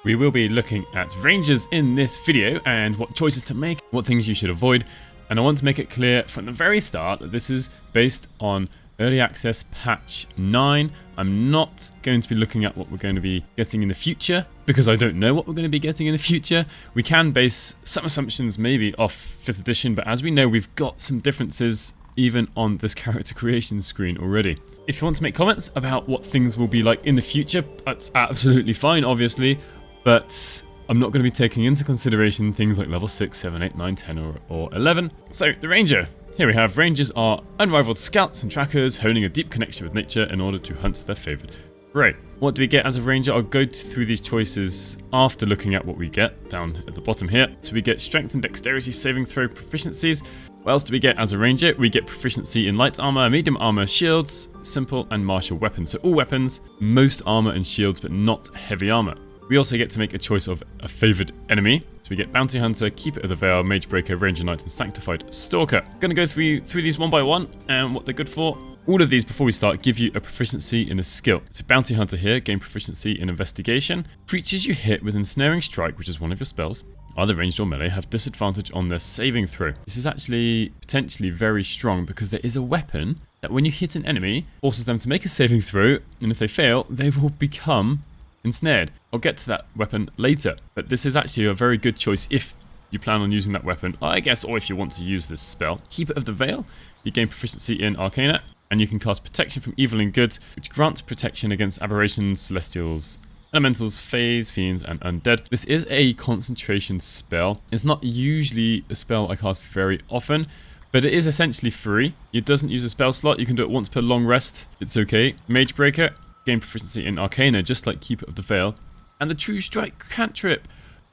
We will be looking at Rangers in this video and what choices to make, what things you should avoid, and I want to make it clear from the very start that this is based on Early Access Patch 9. I'm not going to be looking at what we're going to be getting in the future, because I don't know what we're going to be getting in the future. We can base some assumptions maybe off 5th edition, but as we know, we've got some differences even on this character creation screen already. If you want to make comments about what things will be like in the future, that's absolutely fine, obviously, but I'm not going to be taking into consideration things like level 6, 7, 8, 9, 10 or 11. So, the Ranger. Here we have Rangers are unrivaled scouts and trackers, honing a deep connection with nature in order to hunt their favourite prey. What do we get as a Ranger? I'll go through these choices after looking at what we get down at the bottom here. So we get strength and dexterity saving throw proficiencies. What else do we get as a Ranger? We get proficiency in light armor, medium armor, shields, simple and martial weapons. So all weapons, most armor and shields, but not heavy armor. We also get to make a choice of a favoured enemy. So we get Bounty Hunter, Keeper of the Veil, Mage Breaker, Ranger Knight, and Sanctified Stalker. I'm going to go through these one by one and what they're good for. All of these, before we start, give you a proficiency in a skill. So Bounty Hunter here, gain proficiency in Investigation. Creatures you hit with Ensnaring Strike, which is one of your spells, either ranged or melee, have disadvantage on their saving throw. This is actually potentially very strong because there is a weapon that when you hit an enemy, forces them to make a saving throw, and if they fail, they will become ensnared. I'll get to that weapon later, but this is actually a very good choice if you plan on using that weapon, I guess, or if you want to use this spell. Keeper of the Veil, you gain proficiency in Arcana, and you can cast Protection from Evil and Good, which grants protection against aberrations, celestials, elementals, fays, fiends, and undead. This is a concentration spell. It's not usually a spell I cast very often, but it is essentially free. It doesn't use a spell slot. You can do it once per long rest. It's okay. Mage Breaker, gain proficiency in Arcana, just like Keeper of the Veil. And the True Strike cantrip,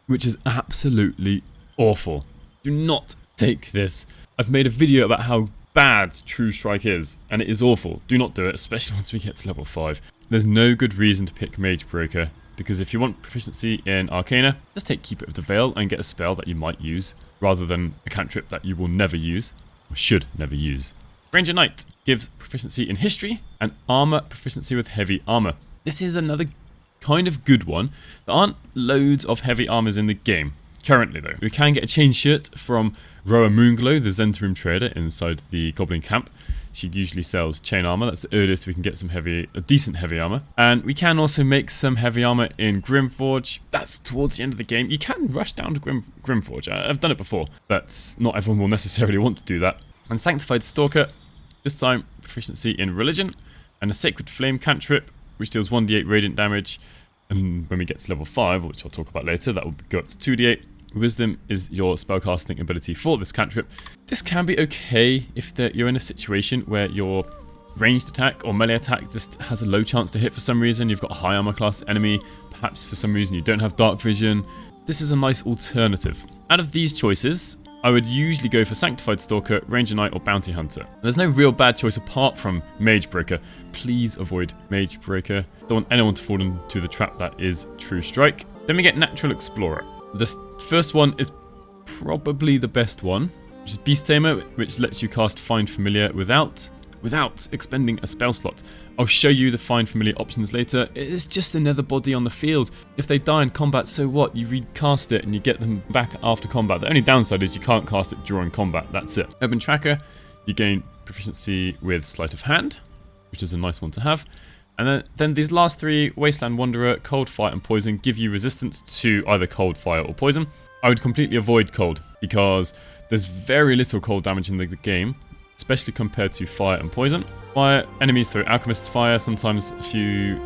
which is absolutely awful. Do not take this. I've made a video about how bad True Strike is, and it is awful. Do not do it, especially once we get to level 5. There's no good reason to pick Mage Breaker, because if you want proficiency in Arcana, just take Keeper of the Veil and get a spell that you might use, rather than a cantrip that you will never use, or should never use. Ranger Knight gives proficiency in History and armor proficiency with heavy armor. This is another kind of good one. There aren't loads of heavy armors in the game currently, though. We can get a chain shirt from Roa Moonglow, the Zentrum trader inside the Goblin camp. She usually sells chain armor. That's the earliest we can get some decent heavy armor. And we can also make some heavy armor in Grimforge. That's towards the end of the game. You can rush down to Grimforge. I've done it before, but not everyone will necessarily want to do that. And Sanctified Stalker, this time proficiency in Religion, and a Sacred Flame cantrip, which deals 1d8 radiant damage. And when we get to level 5, which I'll talk about later, that will go up to 2d8. Wisdom is your spellcasting ability for this cantrip. This can be okay if you're in a situation where your ranged attack or melee attack just has a low chance to hit for some reason. You've got a high armor class enemy, perhaps for some reason you don't have dark vision. This is a nice alternative. Out of these choices, I would usually go for Sanctified Stalker, Ranger Knight, or Bounty Hunter. There's no real bad choice apart from Mage Breaker. Please avoid Mage Breaker. Don't want anyone to fall into the trap that is True Strike. Then we get Natural Explorer. This first one is probably the best one, which is Beast Tamer, which lets you cast Find Familiar without expending a spell slot. I'll show you the Find Familiar options later. It is just another body on the field. If they die in combat, so what? You recast it and you get them back after combat. The only downside is you can't cast it during combat. That's it. Urban Tracker, you gain proficiency with Sleight of Hand, which is a nice one to have. And then these last three, Wasteland Wanderer, Cold, Fire, and Poison, give you resistance to either Cold, Fire, or Poison. I would completely avoid Cold, because there's very little cold damage in the game, especially compared to Fire and Poison. Fire, enemies throw Alchemist's Fire, sometimes a few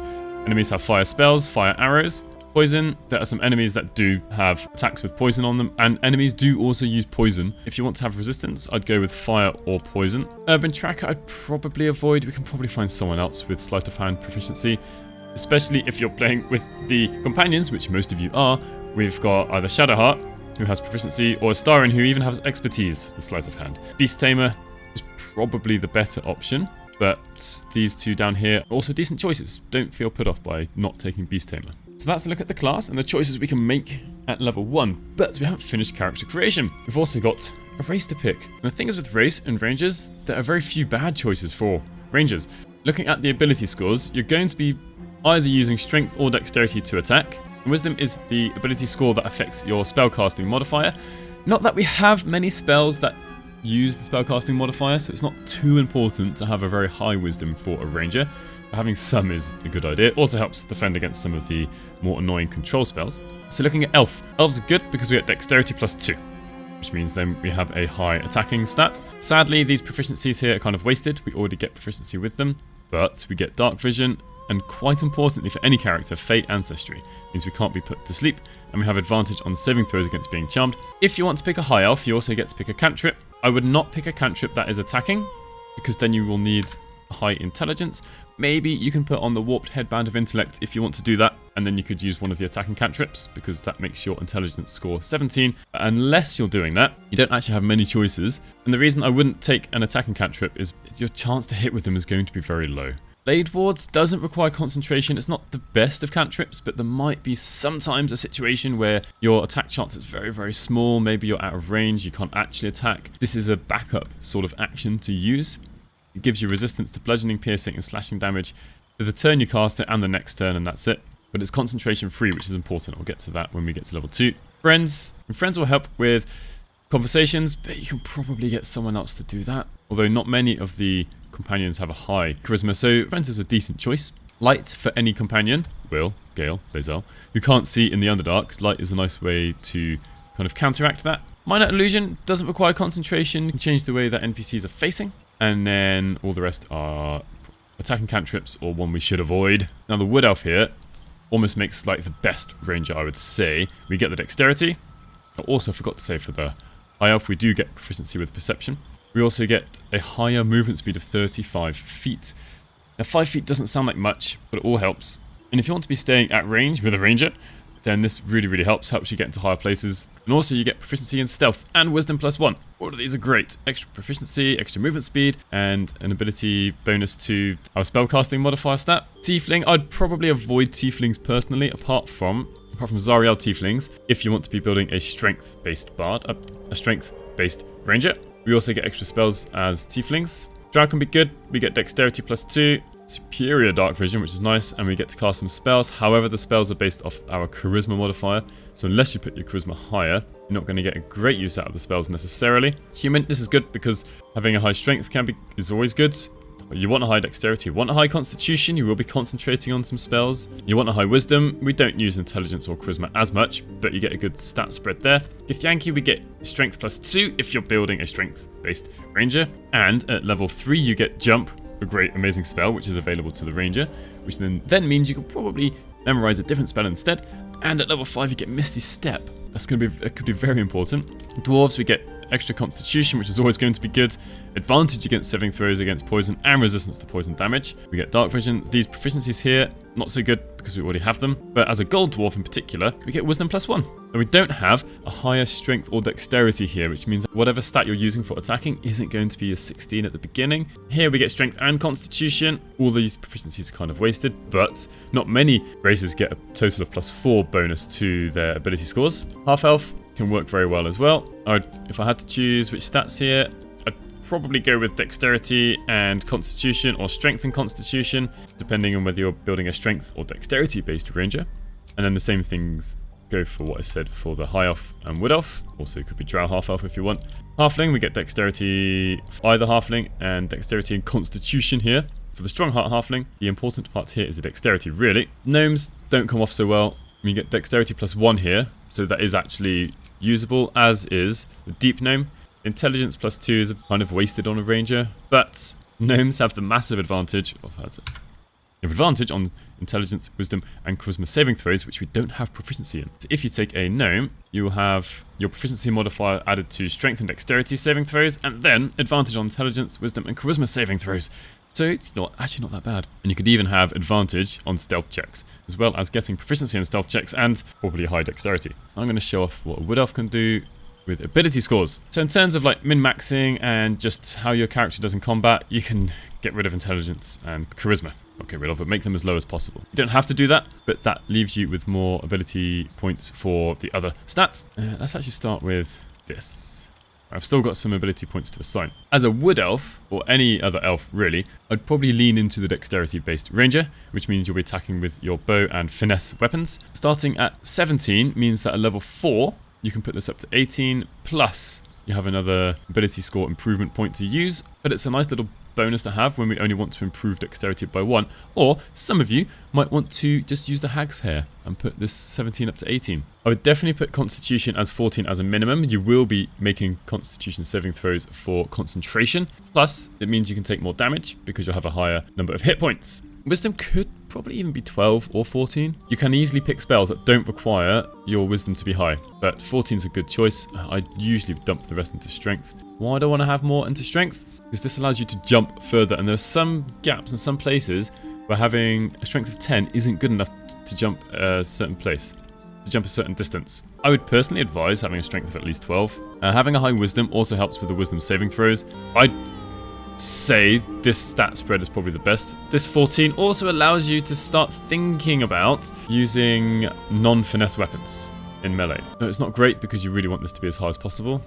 enemies have Fire spells, Fire arrows. Poison, there are some enemies that do have attacks with poison on them, and enemies do also use poison. If you want to have resistance, I'd go with Fire or Poison. Urban Tracker, I'd probably avoid. We can probably find someone else with Sleight of Hand proficiency, especially if you're playing with the companions, which most of you are. We've got either Shadowheart, who has proficiency, or Starin, who even has expertise with Sleight of Hand. Beast Tamer is probably the better option, but these two down here are also decent choices. Don't feel put off by not taking Beast Tamer. So that's a look at the class and the choices we can make at level 1, but we haven't finished character creation. We've also got a race to pick. And the thing is with race and rangers, there are very few bad choices for rangers. Looking at the ability scores, you're going to be either using strength or dexterity to attack, Wisdom is the ability score that affects your spellcasting modifier. Not that we have many spells that use the spellcasting modifier, so it's not too important to have a very high wisdom for a ranger. But having some is a good idea. It also helps defend against some of the more annoying control spells. So looking at elf. Elves are good because we get dexterity +2. Which means then we have a high attacking stat. Sadly, these proficiencies here are kind of wasted. We already get proficiency with them, but we get dark vision, and quite importantly for any character, Fate Ancestry. Means we can't be put to sleep, and we have advantage on saving throws against being charmed. If you want to pick a high elf, you also get to pick a cantrip. I would not pick a cantrip that is attacking, because then you will need high intelligence. Maybe you can put on the warped headband of intellect if you want to do that, and then you could use one of the attacking cantrips because that makes your intelligence score 17. But unless you're doing that, you don't actually have many choices, and the reason I wouldn't take an attacking cantrip is your chance to hit with them is going to be very low. Blade Ward doesn't require concentration. It's not the best of cantrips, but there might be sometimes a situation where your attack chance is very, very small. Maybe you're out of range, you can't actually attack. This is a backup sort of action to use. It gives you resistance to bludgeoning, piercing, and slashing damage for the turn you cast it and the next turn, and that's it. But it's concentration free, which is important. We'll get to that when we get to level 2. Friends will help with conversations, but you can probably get someone else to do that. Although not many of the companions have a high charisma, so Friends is a decent choice. Light for any companion, Will, Gale, Lae'zel, who can't see in the Underdark. Light is a nice way to kind of counteract that. Minor Illusion doesn't require concentration. You can change the way that NPCs are facing. And then all the rest are attacking cantrips or one we should avoid. Now the Wood Elf here almost makes like the best ranger, I would say. We get the dexterity. I also forgot to say for the High Elf we do get proficiency with perception. We also get a higher movement speed of 35 feet. Now 5 feet doesn't sound like much, but it all helps. And if you want to be staying at range with a ranger, then this really, really helps you get into higher places. And also you get proficiency in stealth and wisdom +1. All of these are great. Extra proficiency, extra movement speed, and an ability bonus to our spellcasting modifier stat. Tiefling, I'd probably avoid tieflings personally, apart from Zariel tieflings, if you want to be building a strength-based bard, a strength-based ranger. We also get extra spells as tieflings. Drow can be good. We get dexterity +2. Superior dark vision, which is nice, and we get to cast some spells. However, the spells are based off our charisma modifier, so unless you put your charisma higher, you're not going to get a great use out of the spells necessarily. Human, this is good because having a high strength is always good. You want a high dexterity, you want a high constitution, you will be concentrating on some spells. You want a high wisdom, we don't use intelligence or charisma as much, but you get a good stat spread there. Githyanki, we get strength +2 if you're building a strength-based ranger, and at level 3 you get jump, a great, amazing spell, which is available to the ranger, which then means you could probably memorize a different spell instead. And at level 5, you get Misty Step. That could be very important. Dwarves, we get extra constitution, which is always going to be good. Advantage against saving throws against poison and resistance to poison damage. We get dark vision. These proficiencies here, not so good because we already have them. But as a gold dwarf in particular, we get wisdom +1. And we don't have a higher strength or dexterity here, which means whatever stat you're using for attacking isn't going to be a 16 at the beginning. Here we get strength and constitution. All these proficiencies are kind of wasted, but not many races get a total of +4 bonus to their ability scores. Half elf can work very well as well. If I had to choose which stats here, I'd probably go with dexterity and constitution, or strength and constitution, depending on whether you're building a strength or dexterity based ranger. And then the same things go for what I said for the high elf and wood elf. Also it could be drow half elf if you want. Halfling, we get dexterity for either halfling and dexterity and constitution here. For the strong heart halfling, the important part here is the dexterity, really. Gnomes don't come off so well. We get dexterity +1 here, so that is actually usable, as is the deep gnome. Intelligence +2 is kind of wasted on a ranger, but gnomes have the massive advantage on intelligence, wisdom, and charisma saving throws, which we don't have proficiency in. So if you take a gnome, you will have your proficiency modifier added to strength and dexterity saving throws, and then advantage on intelligence, wisdom, and charisma saving throws. So it's actually not that bad. And you could even have advantage on stealth checks, as well as getting proficiency in stealth checks and probably high dexterity. So I'm going to show off what a wood elf can do with ability scores. So in terms of like min-maxing and just how your character does in combat, you can get rid of intelligence and charisma. Not get rid of, but make them as low as possible. You don't have to do that, but that leaves you with more ability points for the other stats. Let's actually start with this. I've still got some ability points to assign. As a wood elf, or any other elf really, I'd probably lean into the dexterity-based ranger, which means you'll be attacking with your bow and finesse weapons. Starting at 17 means that at level 4, you can put this up to 18, plus you have another ability score improvement point to use, but it's a nice little bonus to have when we only want to improve dexterity by 1, or some of you might want to just use the hag's hair and put this 17 up to 18. I would definitely put constitution as 14 as a minimum. You will be making constitution saving throws for concentration, plus it means you can take more damage because you'll have a higher number of hit points. Wisdom could probably even be 12 or 14. You can easily pick spells that don't require your wisdom to be high, but 14 is a good choice. I usually dump the rest into strength. Why do I want to have more into strength? Because this allows you to jump further, and there are some gaps in some places where having a strength of 10 isn't good enough to jump a certain place, to jump a certain distance. I would personally advise having a strength of at least 12. Having a high wisdom also helps with the wisdom saving throws. I'd say this stat spread is probably the best. This 14 also allows you to start thinking about using non-finesse weapons in melee. It's not great because you really want this to be as high as possible,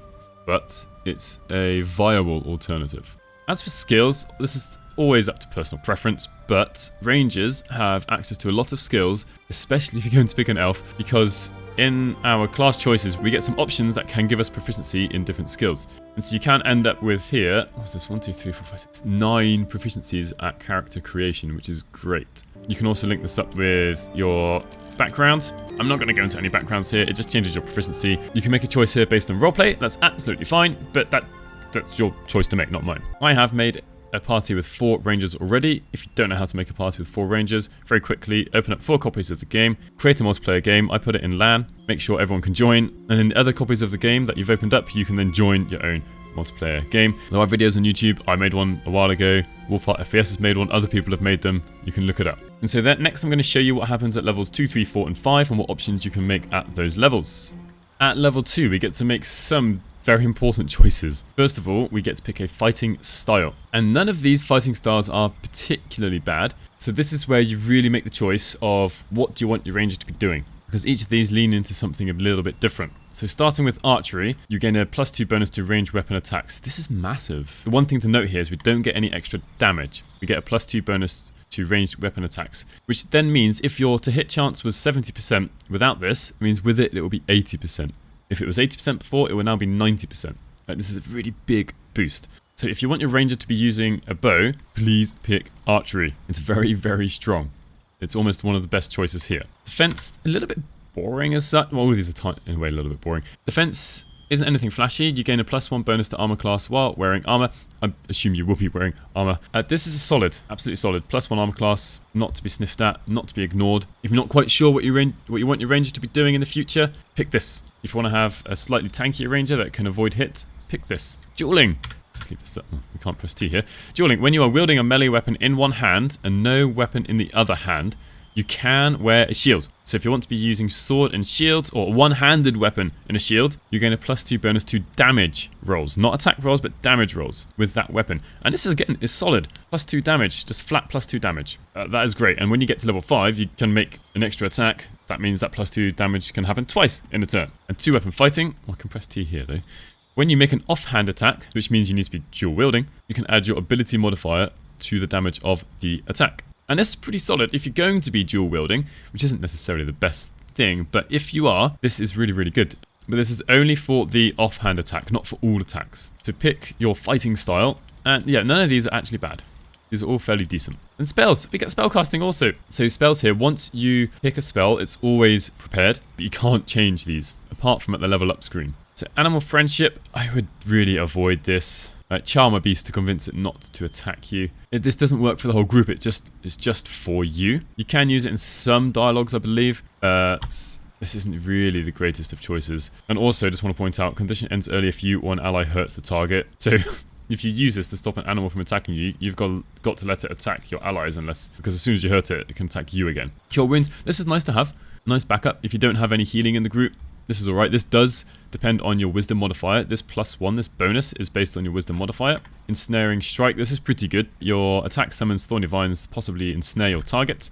but it's a viable alternative. As for skills, this is always up to personal preference, but rangers have access to a lot of skills, especially if you're going to pick an elf, because in our class choices, we get some options that can give us proficiency in different skills. And so you can end up with here, what's this, 1, 2, 3, 4, 5, 6, 9 proficiencies at character creation, which is great. You can also link this up with your background. I'm not going to go into any backgrounds here, it just changes your proficiency. You can make a choice here based on roleplay, that's absolutely fine, but that's your choice to make, not mine. I have made a party with 4 rangers already. If you don't know how to make a party with 4 rangers, very quickly open up 4 copies of the game, create a multiplayer game. I put it in LAN, make sure everyone can join, and in the other copies of the game that you've opened up, you can then join your own multiplayer game. There are videos on YouTube. I made one a while ago. Wolfheart FPS has made one. Other people have made them. You can look it up. And so then next I'm going to show you what happens at levels 2, 3, 4, and 5 and what options you can make at those levels. At level 2, we get to make some very important choices. First of all, we get to pick a fighting style. And none of these fighting styles are particularly bad. So this is where you really make the choice of what do you want your ranger to be doing, because each of these lean into something a little bit different. So starting with archery, you gain a +2 bonus to ranged weapon attacks. This is massive. The one thing to note here is we don't get any extra damage. We get a +2 bonus to ranged weapon attacks, which then means if your to hit chance was 70% without this, it means with it will be 80%. If it was 80% before, it will now be 90%. This is a really big boost. So if you want your ranger to be using a bow, please pick archery. It's very, very strong. It's almost one of the best choices here. Defense, a little bit boring as such. Well, all these are in a way a little bit boring. Defense isn't anything flashy. You gain a +1 bonus to armor class while wearing armor. I assume you will be wearing armor. This is a solid, absolutely solid. +1 armor class, not to be sniffed at, not to be ignored. If you're not quite sure what you want your ranger to be doing in the future, pick this. If you want to have a slightly tankier ranger that can avoid hit, pick this. Dueling. Let's leave this up. We can't press T here. Dueling. When you are wielding a melee weapon in one hand and no weapon in the other hand, you can wear a shield. So if you want to be using sword and shield, or a one-handed weapon and a shield, you gain a +2 bonus to damage rolls. Not attack rolls, but damage rolls with that weapon. And this is, again, is solid. +2 damage, just flat +2 damage. That is great. And when you get to level 5, you can make an extra attack. That means that +2 damage can happen twice in a turn. And 2-weapon fighting, well, I can press T here though. When you make an offhand attack, which means you need to be dual wielding, you can add your ability modifier to the damage of the attack. And this is pretty solid if you're going to be dual wielding, which isn't necessarily the best thing, but if you are, this is really, really good. But this is only for the offhand attack, not for all attacks. So pick your fighting style, and yeah, none of these are actually bad. These are all fairly decent. And spells, we get spellcasting also. So spells here, once you pick a spell, it's always prepared, but you can't change these, apart from at the level up screen. So animal friendship, I would really avoid this. Charm a beast to convince it not to attack you. This doesn't work for the whole group, it's just for you. You can use it in some dialogues, I believe. This isn't really the greatest of choices. And also, just want to point out, condition ends early if you or an ally hurts the target. So if you use this to stop an animal from attacking you, you've got to let it attack your allies, because as soon as you hurt it, it can attack you again. Cure wounds, this is nice to have. Nice backup. If you don't have any healing in the group, this is alright. This does depend on your wisdom modifier. This +1, this bonus, is based on your wisdom modifier. Ensnaring strike, this is pretty good. Your attack summons thorny vines, possibly ensnare your target,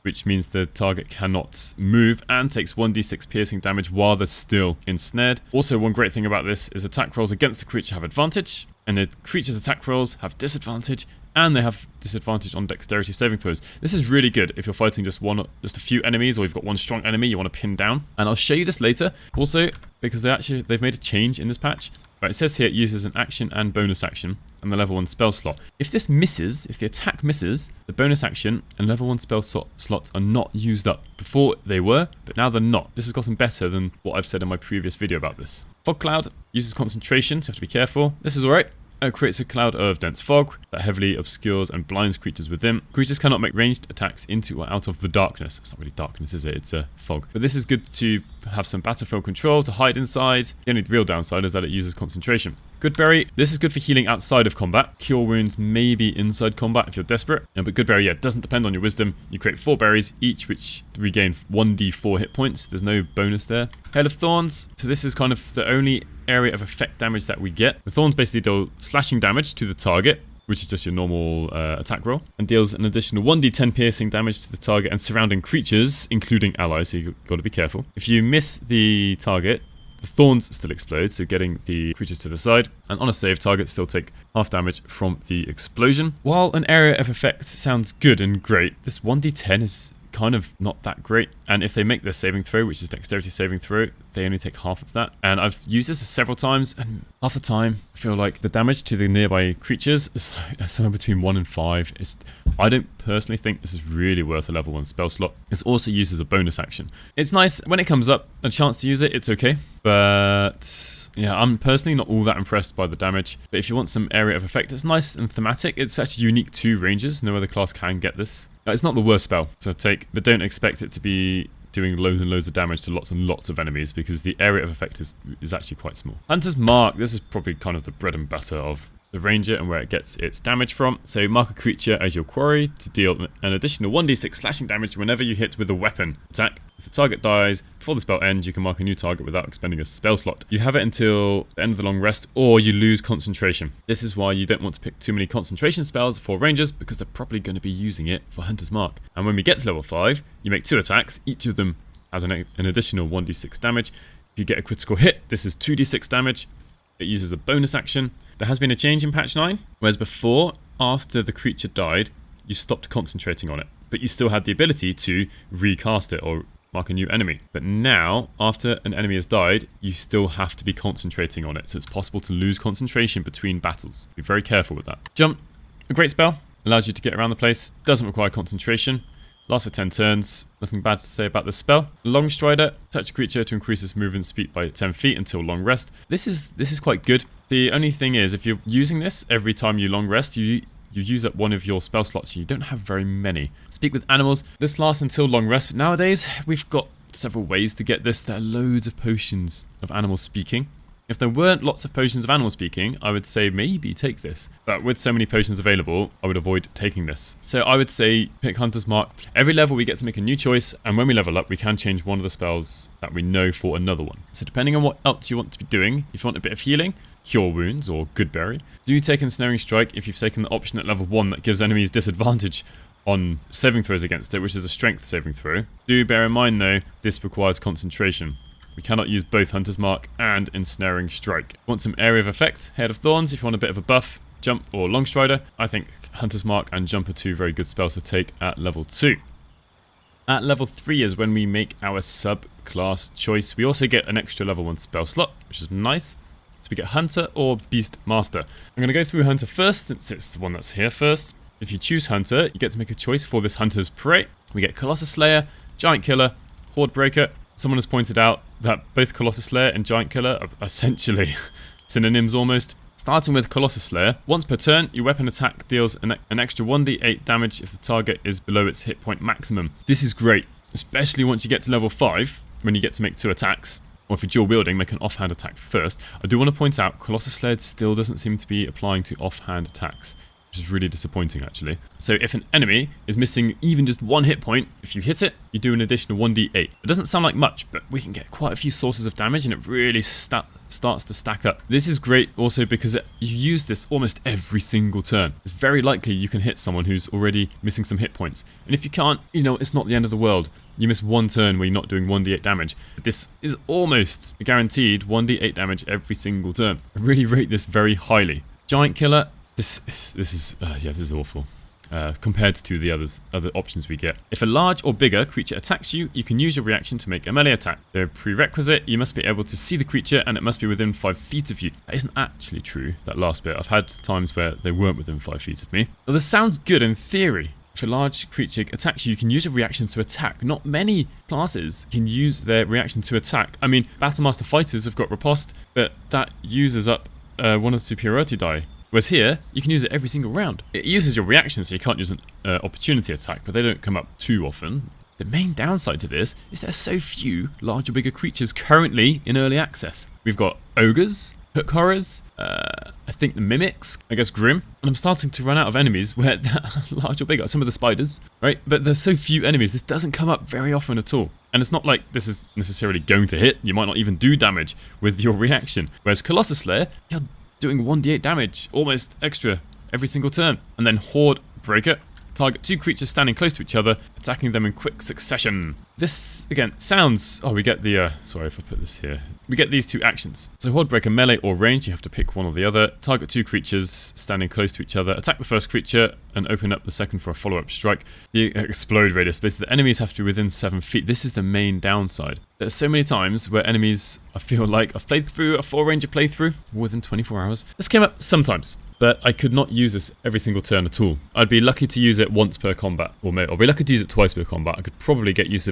which means the target cannot move and takes 1d6 piercing damage while they're still ensnared. Also, one great thing about this is attack rolls against the creature have advantage, and the creature's attack rolls have disadvantage, and they have disadvantage on dexterity saving throws. This is really good if you're fighting just a few enemies, or you've got one strong enemy you want to pin down. And I'll show you this later. Also, because they've made a change in this patch. Right, it says here it uses an action and bonus action and the level 1 spell slot. If this misses, if the attack misses, the bonus action and level 1 spell slots are not used up. Before they were, but now they're not. This has gotten better than what I've said in my previous video about this. Fog Cloud uses concentration, so you have to be careful. This is alright. It creates a cloud of dense fog that heavily obscures and blinds creatures within. Creatures cannot make ranged attacks into or out of the darkness. It's not really darkness, is it? It's a fog. But this is good to have some battlefield control, to hide inside. The only real downside is that it uses concentration. Goodberry, this is good for healing outside of combat. Cure wounds maybe inside combat if you're desperate. But Goodberry, yeah, doesn't depend on your wisdom. You create 4 berries, each which regain 1d4 hit points. There's no bonus there. Hail of Thorns, so this is kind of the only area of effect damage that we get. The Thorns basically deal slashing damage to the target, which is just your normal attack roll, and deals an additional 1d10 piercing damage to the target and surrounding creatures, including allies, so you've got to be careful. If you miss the target, the Thorns still explode, so getting the creatures to the side, and on a save, targets still take half damage from the explosion. While an area of effect sounds good and great, this 1d10 is kind of not that great, and if they make their saving throw, which is dexterity saving throw, they only take half of that. And I've used this several times, and half the time I feel like the damage to the nearby creatures is like somewhere between 1 and 5. I don't personally think this is really worth a level 1 spell slot. It's also used as a bonus action. It's nice when it comes up, a chance to use it, it's okay, but yeah, I'm personally not all that impressed by the damage. But if you want some area of effect, it's nice and thematic. It's actually unique to rangers. No other class can get this. It's not the worst spell to take, but don't expect it to be doing loads and loads of damage to lots and lots of enemies, because the area of effect is actually quite small. Hunter's Mark, this is probably kind of the bread and butter of the ranger and where it gets its damage from. So mark a creature as your quarry to deal an additional 1d6 slashing damage whenever you hit with a weapon attack. If the target dies before the spell ends, you can mark a new target without expending a spell slot. You have it until the end of the long rest, or you lose concentration. This is why you don't want to pick too many concentration spells for rangers, because they're probably going to be using it for Hunter's Mark. And when we get to level 5, you make 2 attacks. Each of them has an additional 1d6 damage. If you get a critical hit, this is 2d6 damage. It uses a bonus action. There has been a change in patch 9, whereas before, after the creature died, you stopped concentrating on it, but you still had the ability to recast it or mark a new enemy. But now, after an enemy has died, you still have to be concentrating on it, so it's possible to lose concentration between battles. Be very careful with that. Jump, a great spell, allows you to get around the place, doesn't require concentration. Lasts for 10 turns. Nothing bad to say about this spell. Long Strider. Touch a creature to increase its movement speed by 10 feet until long rest. This is quite good. The only thing is, if you're using this every time you long rest, you use up one of your spell slots. You don't have very many. Speak with animals. This lasts until long rest, but nowadays we've got several ways to get this. There are loads of potions of animal speaking. If there weren't lots of potions of animal speaking, I would say maybe take this. But with so many potions available, I would avoid taking this. So I would say pick Hunter's Mark. Every level we get to make a new choice, and when we level up, we can change one of the spells that we know for another one. So depending on what else you want to be doing, if you want a bit of healing, Cure Wounds or Goodberry. Do take Ensnaring Strike if you've taken the option at level 1 that gives enemies disadvantage on saving throws against it, which is a strength saving throw. Do bear in mind though, this requires concentration. We cannot use both Hunter's Mark and Ensnaring Strike. Want some area of effect? Hail of Thorns if you want a bit of a buff. Jump or Long Strider. I think Hunter's Mark and Jump are 2 very good spells to take at level 2. At level 3 is when we make our subclass choice. We also get an extra level 1 spell slot, which is nice. So we get Hunter or Beast Master. I'm going to go through Hunter first, since it's the one that's here first. If you choose Hunter, you get to make a choice for this Hunter's Prey. We get Colossus Slayer, Giant Killer, Horde Breaker. Someone has pointed out that both Colossus Slayer and Giant Killer are essentially synonyms almost. Starting with Colossus Slayer, once per turn, your weapon attack deals an extra 1d8 damage if the target is below its hit point maximum. This is great, especially once you get to level 5, when you get to make 2 attacks. Or if you're dual wielding, make an offhand attack first. I do want to point out, Colossus Slayer still doesn't seem to be applying to offhand attacks, which which is really disappointing actually. So if an enemy is missing even just 1 hit point, if you hit it, you do an additional 1d8. It doesn't sound like much, but we can get quite a few sources of damage and it really starts to stack up. This is great also because you use this almost every single turn. It's very likely you can hit someone who's already missing some hit points. And if you can't, you know, it's not the end of the world. You miss 1 turn where you're not doing 1d8 damage. But this is almost guaranteed 1d8 damage every single turn. I really rate this very highly. Giant Killer, this is awful. Compared to the other options we get. If a large or bigger creature attacks you, you can use your reaction to make a melee attack. The prerequisite, you must be able to see the creature and it must be within 5 feet of you. That isn't actually true, that last bit. I've had times where they weren't within 5 feet of me. Well, this sounds good in theory. If a large creature attacks you, you can use a reaction to attack. Not many classes can use their reaction to attack. I mean, Battlemaster Fighters have got Riposte, but that uses up one of the superiority die. Whereas here, you can use it every single round. It uses your reaction, so you can't use an opportunity attack, but they don't come up too often. The main downside to this is there's so few large or bigger creatures currently in early access. We've got ogres, hook horrors, I think the mimics, I guess Grim, and I'm starting to run out of enemies where they're large or bigger. Some of the spiders, right? But there's so few enemies, this doesn't come up very often at all. And it's not like this is necessarily going to hit. You might not even do damage with your reaction. Whereas Colossus Slayer, you're doing 1d8 damage, almost extra, every single turn. And then Horde Breaker. Target 2 creatures standing close to each other, attacking them in quick succession. This, again, sounds... Oh, we get the... sorry if I put this here. We get these 2 actions. So Horde Breaker, melee or range, you have to pick one or the other. Target 2 creatures standing close to each other, attack the first creature, and open up the second for a follow-up strike. The explode radius, basically the enemies have to be within 7 feet. This is the main downside. There's so many times where enemies, I feel like I've played through a 4-ranger playthrough within 24 hours. This came up sometimes, but I could not use this every single turn at all. I'd be lucky to use it once per combat, or maybe I'll be lucky to use it twice per combat. I could probably get use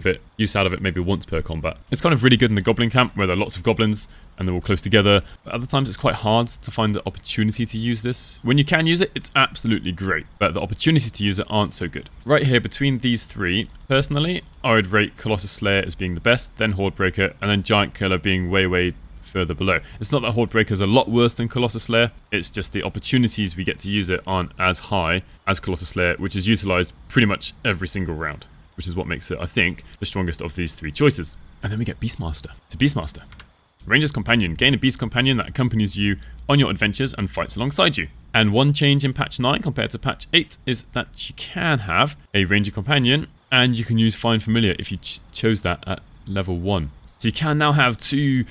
out of it maybe once per combat. It's kind of really good in the goblin camp where there are lots of goblins and they're all close together. But other times it's quite hard to find the opportunity to use this. When you can use it, it's absolutely great, but the opportunities to use it aren't so good. Right here between these 3, personally, I would rate Colossus Slayer as being the best, then Horde Breaker, and then Giant Killer being way further below. It's not that Horde Breaker is a lot worse than Colossus Slayer, it's just the opportunities we get to use it aren't as high as Colossus Slayer, which is utilized pretty much every single round, which is what makes it, I think, the strongest of these 3 choices. And then we get Beastmaster. So Beastmaster. Ranger's Companion. Gain a Beast Companion that accompanies you on your adventures and fights alongside you. And one change in patch 9 compared to patch 8 is that you can have a Ranger Companion and you can use Find Familiar if you chose that at level 1. So you can now have 2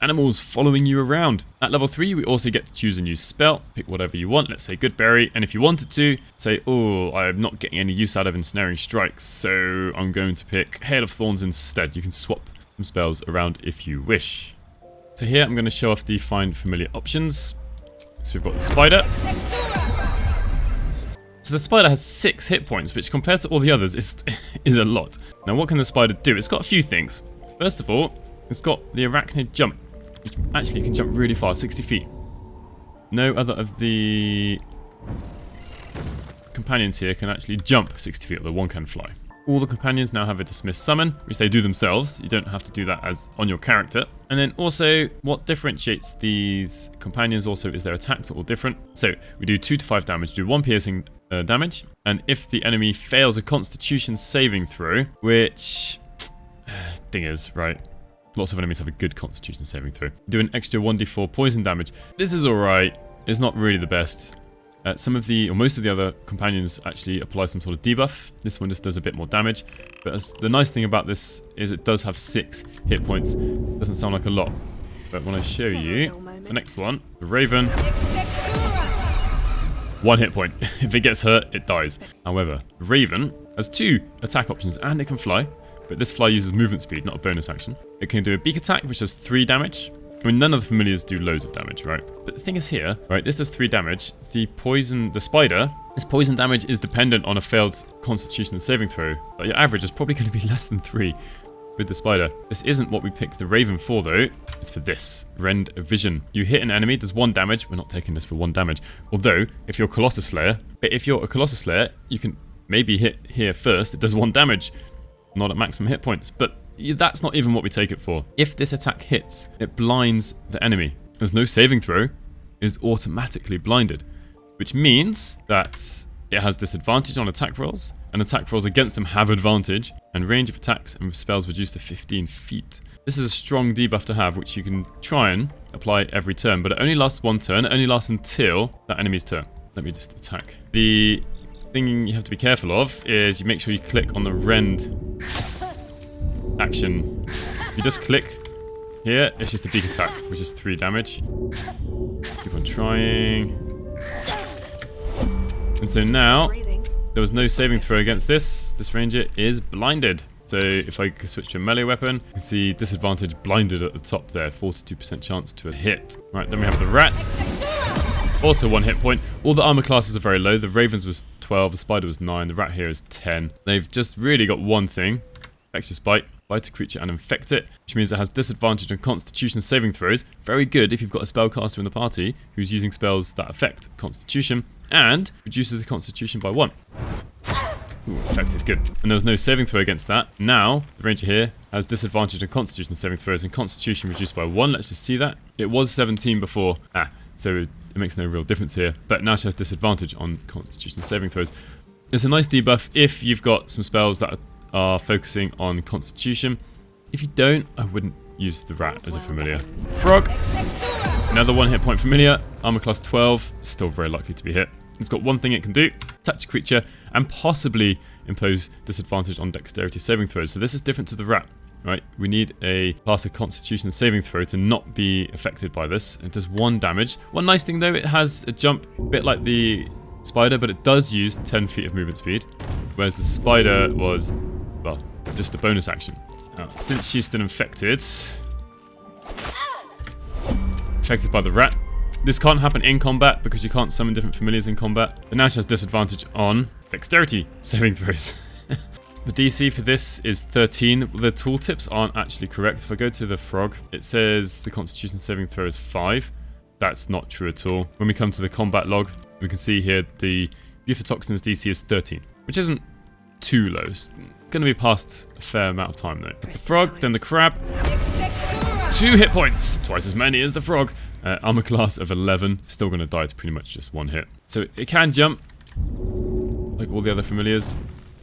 animals following you around. At level 3, we also get to choose a new spell. Pick whatever you want, let's say Good Berry, and if you wanted to, say, oh, I'm not getting any use out of Ensnaring Strikes, so I'm going to pick Hail of Thorns instead. You can swap some spells around if you wish. So here I'm going to show off the Find Familiar options. So we've got the Spider. So the Spider has 6 hit points, which compared to all the others is a lot. Now what can the Spider do? It's got a few things. First of all, it's got the Arachnid Jump, which actually can jump really far, 60 feet. No other of the companions here can actually jump 60 feet, although one can fly. All the companions now have a Dismiss Summon, which they do themselves. You don't have to do that as on your character. And then also, what differentiates these companions also is their attacks are all different. So we do 2 to 5 damage, do 1 piercing damage, and if the enemy fails a Constitution saving throw, which thing is, right? Lots of enemies have a good Constitution saving throw. Do an extra 1d4 poison damage. This is alright. It's not really the best. Most of the other companions actually apply some sort of debuff. This one just does a bit more damage. But the nice thing about this is it does have 6 hit points. Doesn't sound like a lot. But when I show you the next one, the Raven, 1 hit point. If it gets hurt, it dies. However, the Raven has 2 attack options and it can fly. But this fly uses movement speed, not a bonus action. It can do a beak attack, which does 3 damage. I mean, none of the familiars do loads of damage, right? But the thing is here, right, this does 3 damage. The Spider, this poison damage is dependent on a failed Constitution saving throw. But your average is probably going to be less than 3 with the Spider. This isn't what we picked the Raven for, though. It's for this, Rend Vision. You hit an enemy, does 1 damage. We're not taking this for 1 damage. Although, if you're Colossus Slayer, you can maybe hit here first. It does 1 damage. Not at maximum hit points, but that's not even what we take it for. If this attack hits, it blinds the enemy. There's no saving throw, it is automatically blinded. which means that it has disadvantage on attack rolls, and attack rolls against them have advantage, and range of attacks and spells reduced to 15 feet. This is a strong debuff to have, which you can try and apply every turn, but it only lasts one turn. It only lasts until that enemy's turn. Let me just attack. The thing you have to be careful of is you make sure you click on the rend action. You just click here, it's just a big attack, which is 3 damage. Keep on trying. And so now, there was no saving throw against this. This ranger is blinded. So if I switch to a melee weapon, you can see disadvantage blinded at the top there, 42% chance to a hit. Right, then we have the rat. Also 1 hit point. All the armor classes are very low. The ravens was 12, the spider was 9, the rat here is 10. They've just really got one thing. Infectious bite. Bite a creature and infect it, which means it has disadvantage on constitution saving throws. Very good if you've got a spellcaster in the party who's using spells that affect constitution, and reduces the constitution by 1. Ooh, affected, good. And there was no saving throw against that. Now, the ranger here has disadvantage on constitution saving throws and constitution reduced by 1. Let's just see that. It was 17 before. So it makes no real difference here. But now she has disadvantage on constitution saving throws. It's a nice debuff if you've got some spells that are focusing on constitution. If you don't, I wouldn't use the rat as a familiar. Frog! Another 1 hit point familiar. Armor class 12. Still very likely to be hit. It's got one thing it can do. Touch a creature and possibly impose disadvantage on dexterity saving throws. So this is different to the rat, right? We need a pass a constitution saving throw to not be affected by this. It does 1 damage. One nice thing though, it has a jump a bit like the spider, but it does use 10 feet of movement speed. Whereas the spider was, well, just a bonus action. Now, since she's still infected by the rat, this can't happen in combat because you can't summon different familiars in combat. But now she has disadvantage on dexterity saving throws. The DC for this is 13. The tooltips aren't actually correct. If I go to the frog, it says the constitution saving throw is 5. That's not true at all. When we come to the combat log, we can see here the Bufatoxin's DC is 13, which isn't too low. It's going to be past a fair amount of time though. The frog, then the crab. 2 hit points, twice as many as the frog. Armor class of 11, still going to die to pretty much just 1 hit. So it can jump, like all the other familiars.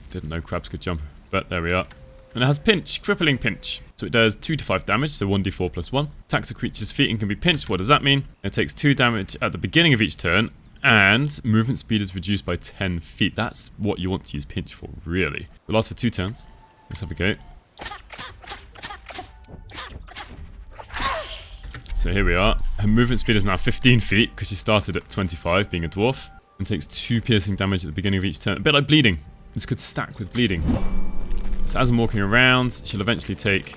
Didn't know crabs could jump, but there we are. And it has pinch, crippling pinch. So it does 2 to 5 damage, so 1d4 plus 1. Attacks a creature's feet and can be pinched. What does that mean? It takes 2 damage at the beginning of each turn, and movement speed is reduced by 10 feet. That's what you want to use pinch for, really. It lasts for 2 turns. Let's have a go. So here we are. Her movement speed is now 15 feet because she started at 25, being a dwarf, and takes 2 piercing damage at the beginning of each turn. A bit like bleeding. This could stack with bleeding. So as I'm walking around, she'll eventually take,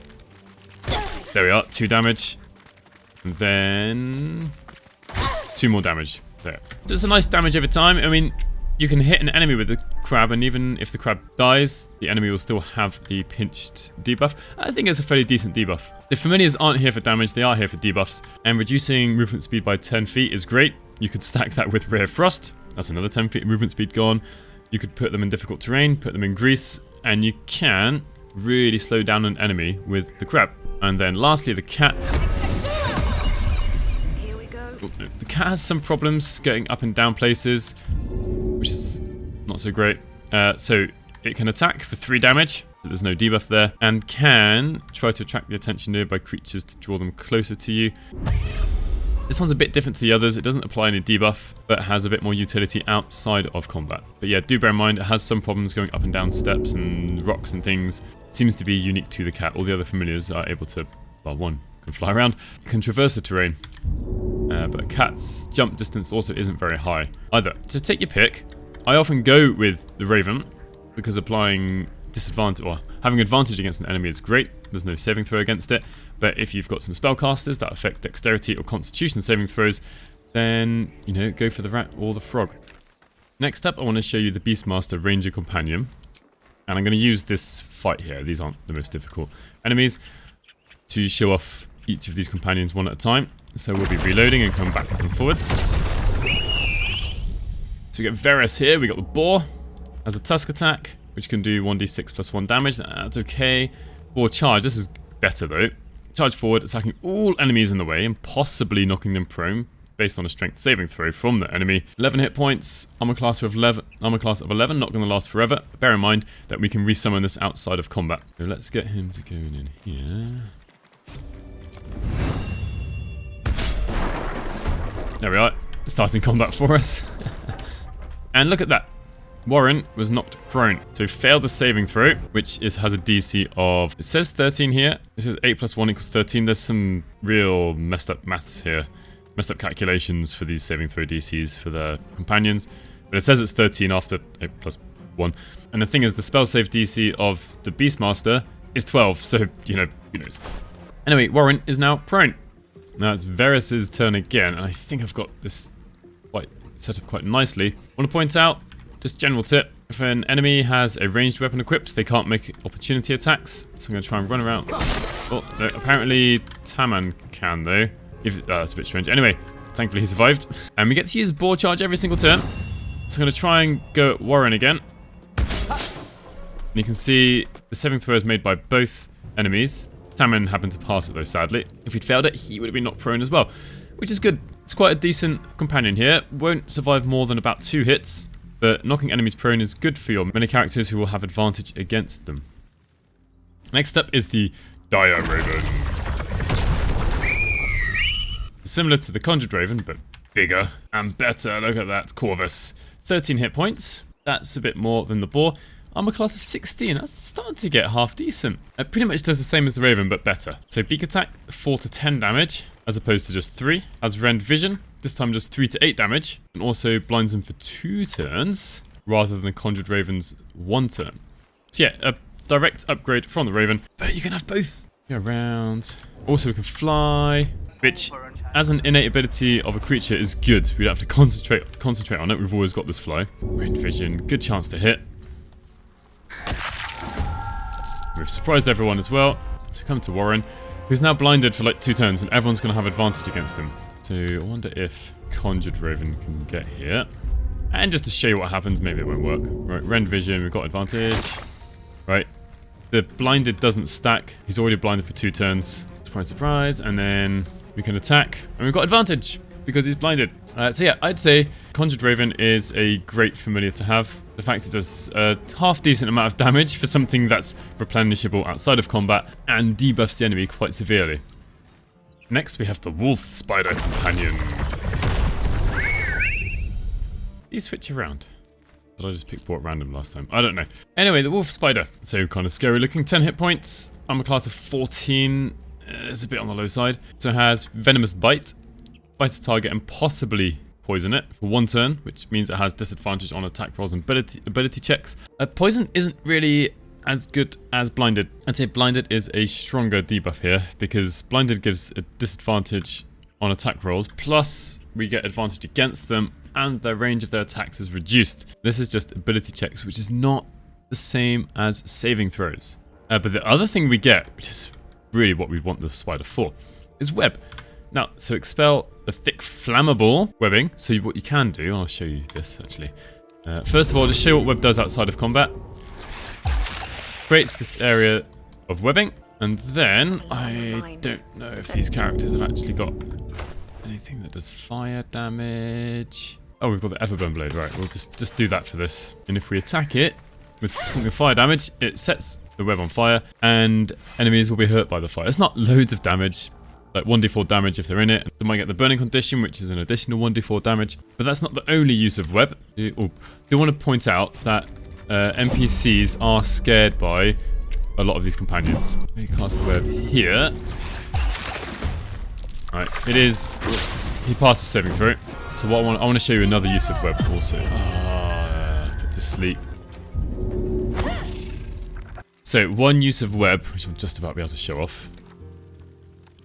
there we are, 2 damage. And then 2 more damage. There. So it's a nice damage over time. I mean, you can hit an enemy with the crab, and even if the crab dies, the enemy will still have the pinched debuff. I think it's a fairly decent debuff. The familiars aren't here for damage, they are here for debuffs. And reducing movement speed by 10 feet is great. You could stack that with Rare Frost. That's another 10 feet of movement speed gone. You could put them in difficult terrain, put them in grease, and you can really slow down an enemy with the crab. And then lastly, the cat. Here we go. Oh, no. The cat has some problems getting up and down places, which is not so great. So it can attack for 3 damage, but there's no debuff there, and can try to attract the attention of nearby creatures to draw them closer to you. This one's a bit different to the others. It doesn't apply any debuff, but has a bit more utility outside of combat. But yeah, do bear in mind, it has some problems going up and down steps and rocks and things. It seems to be unique to the cat. All the other familiars are able to, well, one, can fly around, can traverse the terrain. But a cat's jump distance also isn't very high either. So take your pick. I often go with the raven because applying disadvantage, or having advantage against an enemy is great. There's no saving throw against it. But if you've got some spellcasters that affect dexterity or constitution saving throws, then, you know, go for the rat or the frog. Next up, I want to show you the Beastmaster Ranger Companion. And I'm going to use this fight here. These aren't the most difficult enemies, to show off each of these companions one at a time. So we'll be reloading and coming backwards and forwards. So we get Varus here. We got the boar as a tusk attack, which can do 1d6 plus 1 damage. That's okay. Boar charge. This is better though. Charge forward, attacking all enemies in the way and possibly knocking them prone. based on a strength saving throw from the enemy. 11 hit points, armor class of 11, not going to last forever. Bear in mind that we can resummon this outside of combat. So let's get him to go in here. There we are, starting combat for us. And look at that. Warren was knocked prone, so he failed the saving throw, which has a DC of, it says 13 here, it says 8 plus 1 equals 13, there's some real messed up maths here, messed up calculations for these saving throw DCs for the companions, but it says it's 13 after 8 plus 1, and the thing is, the spell save DC of the Beastmaster is 12, so, you know, who knows. Anyway, Warren is now prone. Now it's Varys' turn again, and I think I've got this quite set up quite nicely. I want to point out, just general tip, if an enemy has a ranged weapon equipped, they can't make opportunity attacks. So I'm going to try and run around. Oh, no, apparently Taman can though. It's a bit strange. Anyway, thankfully he survived. And we get to use boar charge every single turn. So I'm going to try and go at Warren again. And you can see the saving throw is made by both enemies. Taman happened to pass it though, sadly. If he'd failed it, he would have been knocked prone as well, which is good. It's quite a decent companion here. Won't survive more than about 2 hits. But knocking enemies prone is good for your many characters who will have advantage against them. Next up is the Dire Raven. Similar to the Conjured Raven, but bigger and better. Look at that, Corvus. 13 hit points. That's a bit more than the boar. Armor class of 16. That's starting to get half decent. It pretty much does the same as the Raven, but better. So beak attack, 4 to 10 damage, as opposed to just 3. Has rend vision. This time just 3 to 8 damage, and also blinds him for 2 turns, rather than Conjured Raven's 1 turn. So yeah, a direct upgrade from the Raven, but you can have both. Go around. Also we can fly, which, as an innate ability of a creature, is good. We don't have to concentrate on it, we've always got this fly. Range vision, good chance to hit. We've surprised everyone as well. So we come to Warren, who's now blinded for like 2 turns, and everyone's going to have advantage against him. So I wonder if Conjured Raven can get here. And just to show you what happens, maybe it won't work. Right, rend vision, we've got advantage. Right, the blinded doesn't stack. He's already blinded for 2 turns. Surprise, surprise. And then we can attack, and we've got advantage because he's blinded. So yeah, I'd say Conjured Raven is a great familiar to have. The fact it does a half decent amount of damage for something that's replenishable outside of combat and debuffs the enemy quite severely. Next we have the Wolf Spider Companion. These switch around. Did I just pick bought random last time? I don't know. Anyway, the Wolf Spider. So kind of scary looking. 10 hit points. Armor class of 14. It's a bit on the low side. So it has Venomous Bite. Bite a target and possibly poison it for 1 turn, which means it has disadvantage on attack rolls and ability checks. Poison isn't really as good as Blinded. I'd say Blinded is a stronger debuff here because Blinded gives a disadvantage on attack rolls, plus we get advantage against them and the range of their attacks is reduced. This is just ability checks, which is not the same as saving throws. But the other thing we get, which is really what we want the spider for, is web. Now, so expel a thick flammable webbing. So what you can do, I'll show you this actually. First of all, just show what web does outside of combat. Creates this area of webbing, and then I don't know if these characters have actually got anything that does fire damage. Oh, we've got the Everburn Blade, right? We'll just do that for this. And if we attack it with something fire damage, it sets the web on fire, and enemies will be hurt by the fire. It's not loads of damage, like 1d4 damage if they're in it. They might get the burning condition, which is an additional 1d4 damage, but that's not the only use of web. I do want to point out that NPCs are scared by a lot of these companions. We cast the web here. Right, it is. He passed the saving throw. So what I want to show you another use of web also. Put to sleep. So one use of web, which I'll just about be able to show off.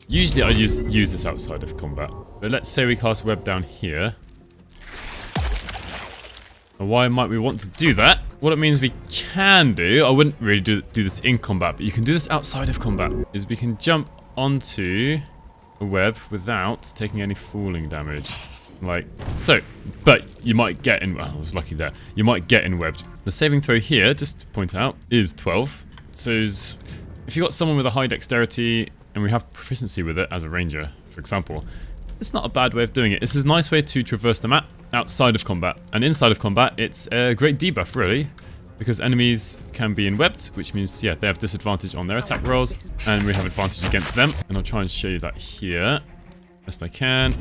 Usually I use this outside of combat, but let's say we cast web down here. And why might we want to do that? What it means we can do, I wouldn't really do this in combat, but you can do this outside of combat, is we can jump onto a web without taking any falling damage. Like so. But you might get in, well, I was lucky there. You might get in webbed. The saving throw here, just to point out, is 12. So if you've got someone with a high dexterity, and we have proficiency with it as a ranger, for example, it's not a bad way of doing it. This is a nice way to traverse the map outside of combat. And inside of combat, it's a great debuff, really. Because enemies can be enwebbed, which means, yeah, they have disadvantage on their attack rolls. And we have advantage against them. And I'll try and show you that here. Best I can.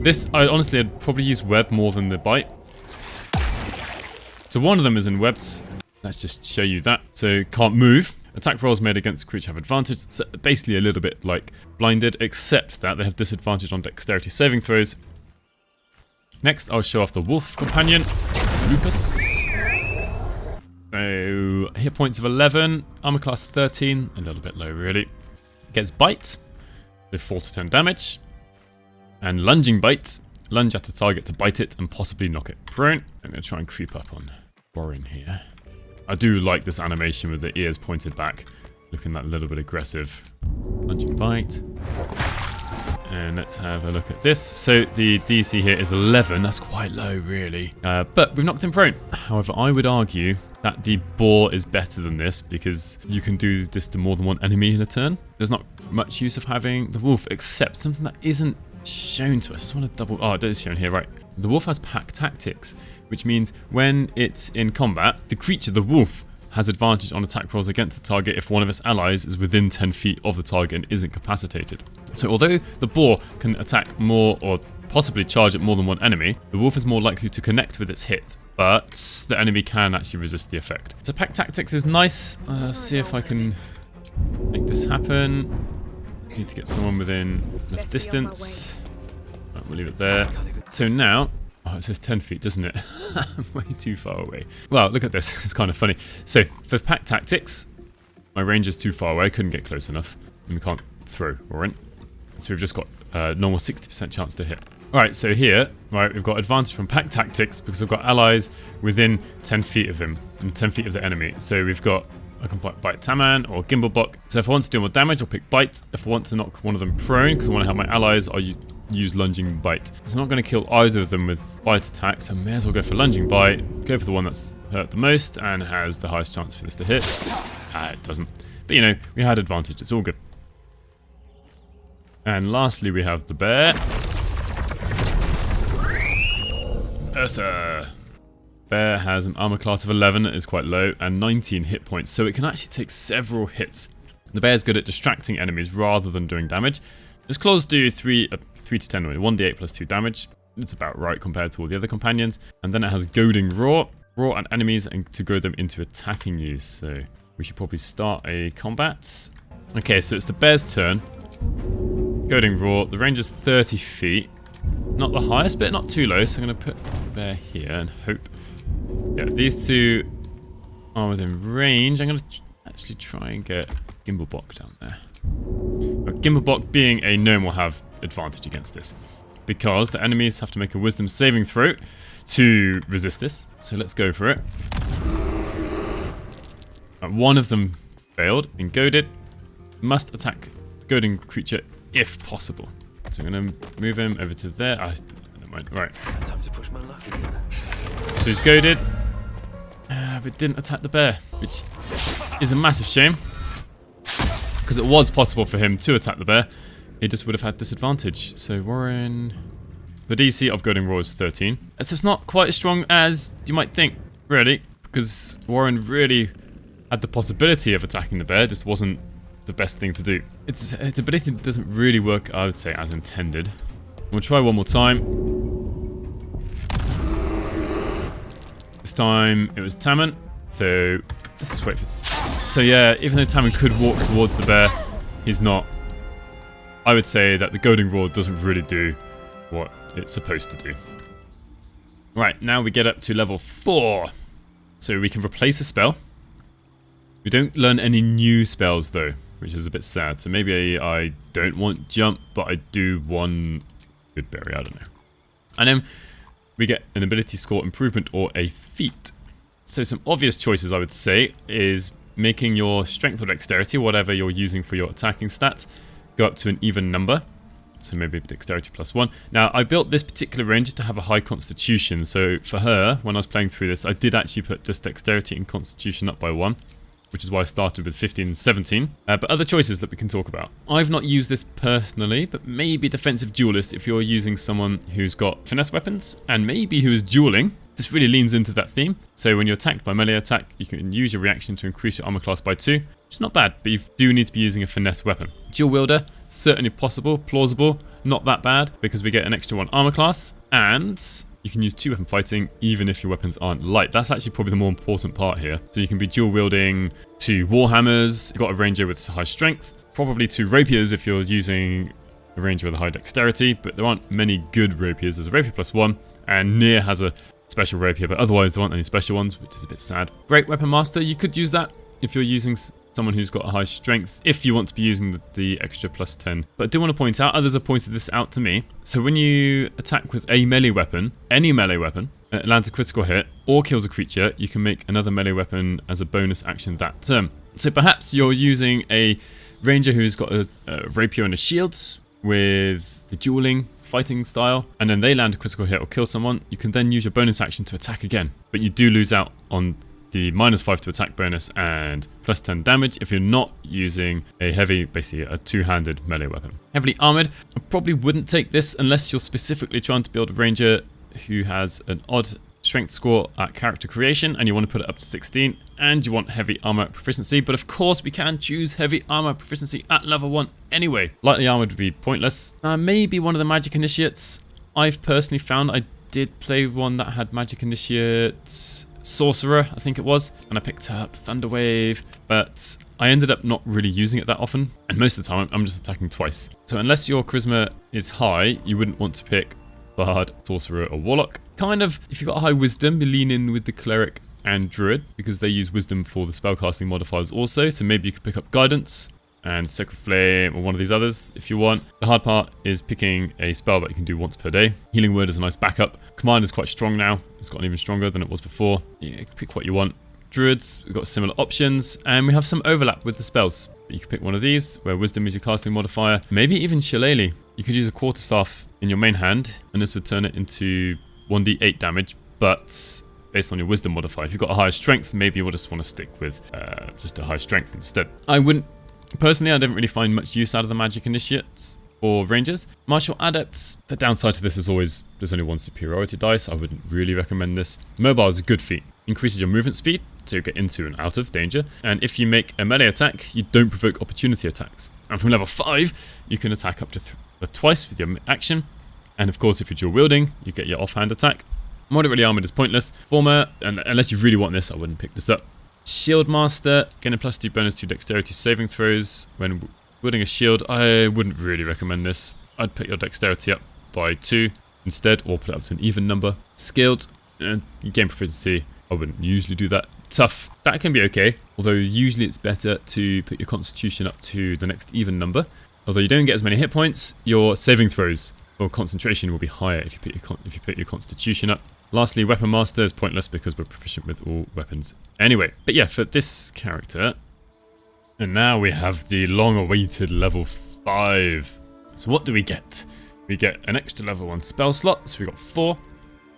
This, honestly, I'd probably use web more than the bite. So one of them is enwebbed. Let's just show you that. So can't move. Attack rolls made against creature have advantage. So basically a little bit like blinded, except that they have disadvantage on dexterity saving throws. Next, I'll show off the wolf companion, Lupus. So hit points of 11, armor class 13, a little bit low really. Gets bite, so 4 to 10 damage. And lunging bite, lunge at a target to bite it and possibly knock it prone. I'm going to try and creep up on Warren here. I do like this animation with the ears pointed back, looking that little bit aggressive. Lunging bite. And let's have a look at this. So the DC here is 11. That's quite low, really. But we've knocked him prone. However, I would argue that the boar is better than this because you can do this to more than one enemy in a turn. There's not much use of having the wolf, except something that isn't shown to us. I just want to double... Oh, it is shown here, right. The wolf has pack tactics, which means when it's in combat, the creature, the wolf, has advantage on attack rolls against the target if one of its allies is within 10 feet of the target and isn't capacitated. So although the boar can attack more or possibly charge at more than one enemy, the wolf is more likely to connect with its hit, but the enemy can actually resist the effect. So pack tactics is nice. See if I can make this happen. Need to get someone within enough distance. Right, we'll leave it there. So now, oh, it says 10 feet, doesn't it? I'm way too far away. Well, look at this. It's kind of funny. So for pack tactics, my range is too far away. I couldn't get close enough. And we can't throw, alright? So we've just got a normal 60% chance to hit. Alright, so here, right, we've got advantage from pack tactics because I've got allies within 10 feet of him and 10 feet of the enemy. So we've got, I can bite Taman or Gimblebok. So if I want to do more damage, I'll pick bite. If I want to knock one of them prone because I want to help my allies, I'll use lunging bite. So I'm not going to kill either of them with bite attack, so I may as well go for lunging bite. Go for the one that's hurt the most and has the highest chance for this to hit. It doesn't. But you know, we had advantage. It's all good. And lastly, we have the bear. Ursa. Bear has an armor class of 11, it is quite low, and 19 hit points, so it can actually take several hits. The bear is good at distracting enemies rather than doing damage. Its claws do 3 to 10, 1d8 plus 2 damage. It's about right compared to all the other companions. And then it has goading roar at enemies and to goad them into attacking you. So we should probably start a combat. Okay, so it's the bear's turn. Goading roar. The range is 30 feet. Not the highest, but not too low. So I'm going to put the bear here and hope. Yeah, these two are within range. I'm going to actually try and get Gimblebok down there. Gimblebok, being a gnome, will have advantage against this because the enemies have to make a wisdom saving throw to resist this. So let's go for it. One of them failed and goaded. Must attack the goading creature if possible. So I'm going to move him over to there. Never mind. Right. Time to push my luck again. So he's goaded, but didn't attack the bear, which is a massive shame. Because it was possible for him to attack the bear. He just would have had disadvantage. So Warren... The DC of Goading Roar is 13. So it's not quite as strong as you might think, really. Because Warren really had the possibility of attacking the bear, just wasn't the best thing to do. Its ability doesn't really work, I would say, as intended. We'll try one more time. This time it was Taman. So let's just wait for... So yeah, even though Taman could walk towards the bear, he's not. I would say that the Goading Roar doesn't really do what it's supposed to do. Right, now we get up to level 4. So we can replace a spell. We don't learn any new spells though, which is a bit sad. So maybe I don't want jump, but I do want good berry, I don't know. And then we get an ability score improvement or a feat. So some obvious choices I would say is making your strength or dexterity, whatever you're using for your attacking stats, go up to an even number. So maybe dexterity +1. Now, I built this particular ranger to have a high constitution. So for her, when I was playing through this, I did actually put just dexterity and constitution up by 1. which is why I started with 15 and 17. But other choices that we can talk about. I've not used this personally, but maybe defensive duelist if you're using someone who's got finesse weapons and maybe who is dueling. This really leans into that theme. So when you're attacked by melee attack, you can use your reaction to increase your armor class by 2. It's not bad, but you do need to be using a finesse weapon. Dual wielder, certainly possible, plausible, not that bad, because we get an extra 1 armor class, and you can use 2 weapon fighting even if your weapons aren't light. That's actually probably the more important part here. So you can be dual wielding 2 warhammers, you've got a ranger with high strength, probably 2 rapiers if you're using a ranger with a high dexterity, but there aren't many good rapiers. There's a rapier +1, and Nier has a special rapier, but otherwise there aren't any special ones, which is a bit sad. Great weapon master, you could use that if you're using someone who's got a high strength, if you want to be using the extra +10. But I do want to point out, others have pointed this out to me. So when you attack with a melee weapon, any melee weapon, it lands a critical hit or kills a creature, you can make another melee weapon as a bonus action that turn. So perhaps you're using a ranger who's got a rapier and a shield with the dueling fighting style, and then they land a critical hit or kill someone. You can then use your bonus action to attack again, but you do lose out on the -5 to attack bonus and +10 damage if you're not using a heavy, basically a 2-handed melee weapon. Heavily armored, I probably wouldn't take this unless you're specifically trying to build a ranger who has an odd strength score at character creation and you want to put it up to 16 and you want heavy armor proficiency. But of course we can choose heavy armor proficiency at level 1 anyway. Lightly armored would be pointless. Maybe one of the magic initiates. I've personally found I did play one that had magic initiates, sorcerer I think it was, and I picked up Thunderwave, but I ended up not really using it that often, and most of the time I'm just attacking twice. So unless your charisma is high, you wouldn't want to pick Bard, Sorcerer or Warlock. Kind of, if you've got a high wisdom, you lean in with the Cleric and Druid, because they use wisdom for the spellcasting modifiers also, so maybe you could pick up Guidance and Sacred Flame or one of these others if you want. The hard part is picking a spell that you can do once per day. Healing Word is a nice backup. Command is quite strong now. It's gotten even stronger than it was before. Yeah, you can pick what you want. Druids, we've got similar options, and we have some overlap with the spells. You can pick one of these, where Wisdom is your casting modifier. Maybe even Shillelagh. You could use a Quarterstaff in your main hand, and this would turn it into 1d8 damage, but based on your Wisdom modifier. If you've got a higher strength, maybe you'll just want to stick with just a high strength instead. Personally, I didn't really find much use out of the magic initiates or rangers. Martial adepts, the downside to this is always there's only one superiority dice. I wouldn't really recommend this. Mobile is a good feat. Increases your movement speed to get into and out of danger. And if you make a melee attack, you don't provoke opportunity attacks. And from level 5, you can attack up to twice with your action. And of course, if you're dual wielding, you get your offhand attack. Moderately armored is pointless. Former, and unless you really want this, I wouldn't pick this up. Shield Master, getting a +2 bonus to dexterity saving throws. When wielding a shield, I wouldn't really recommend this. I'd put your dexterity up by 2 instead, or put it up to an even number. Skilled, you gain proficiency. I wouldn't usually do that. Tough, that can be okay, although usually it's better to put your constitution up to the next even number. Although you don't get as many hit points, your saving throws or concentration will be higher if you put your constitution up. Lastly, Weapon Master is pointless because we're proficient with all weapons anyway. But yeah, for this character, and now we have the long-awaited level 5. So what do we get? We get an extra level 1 spell slot, so we got 4.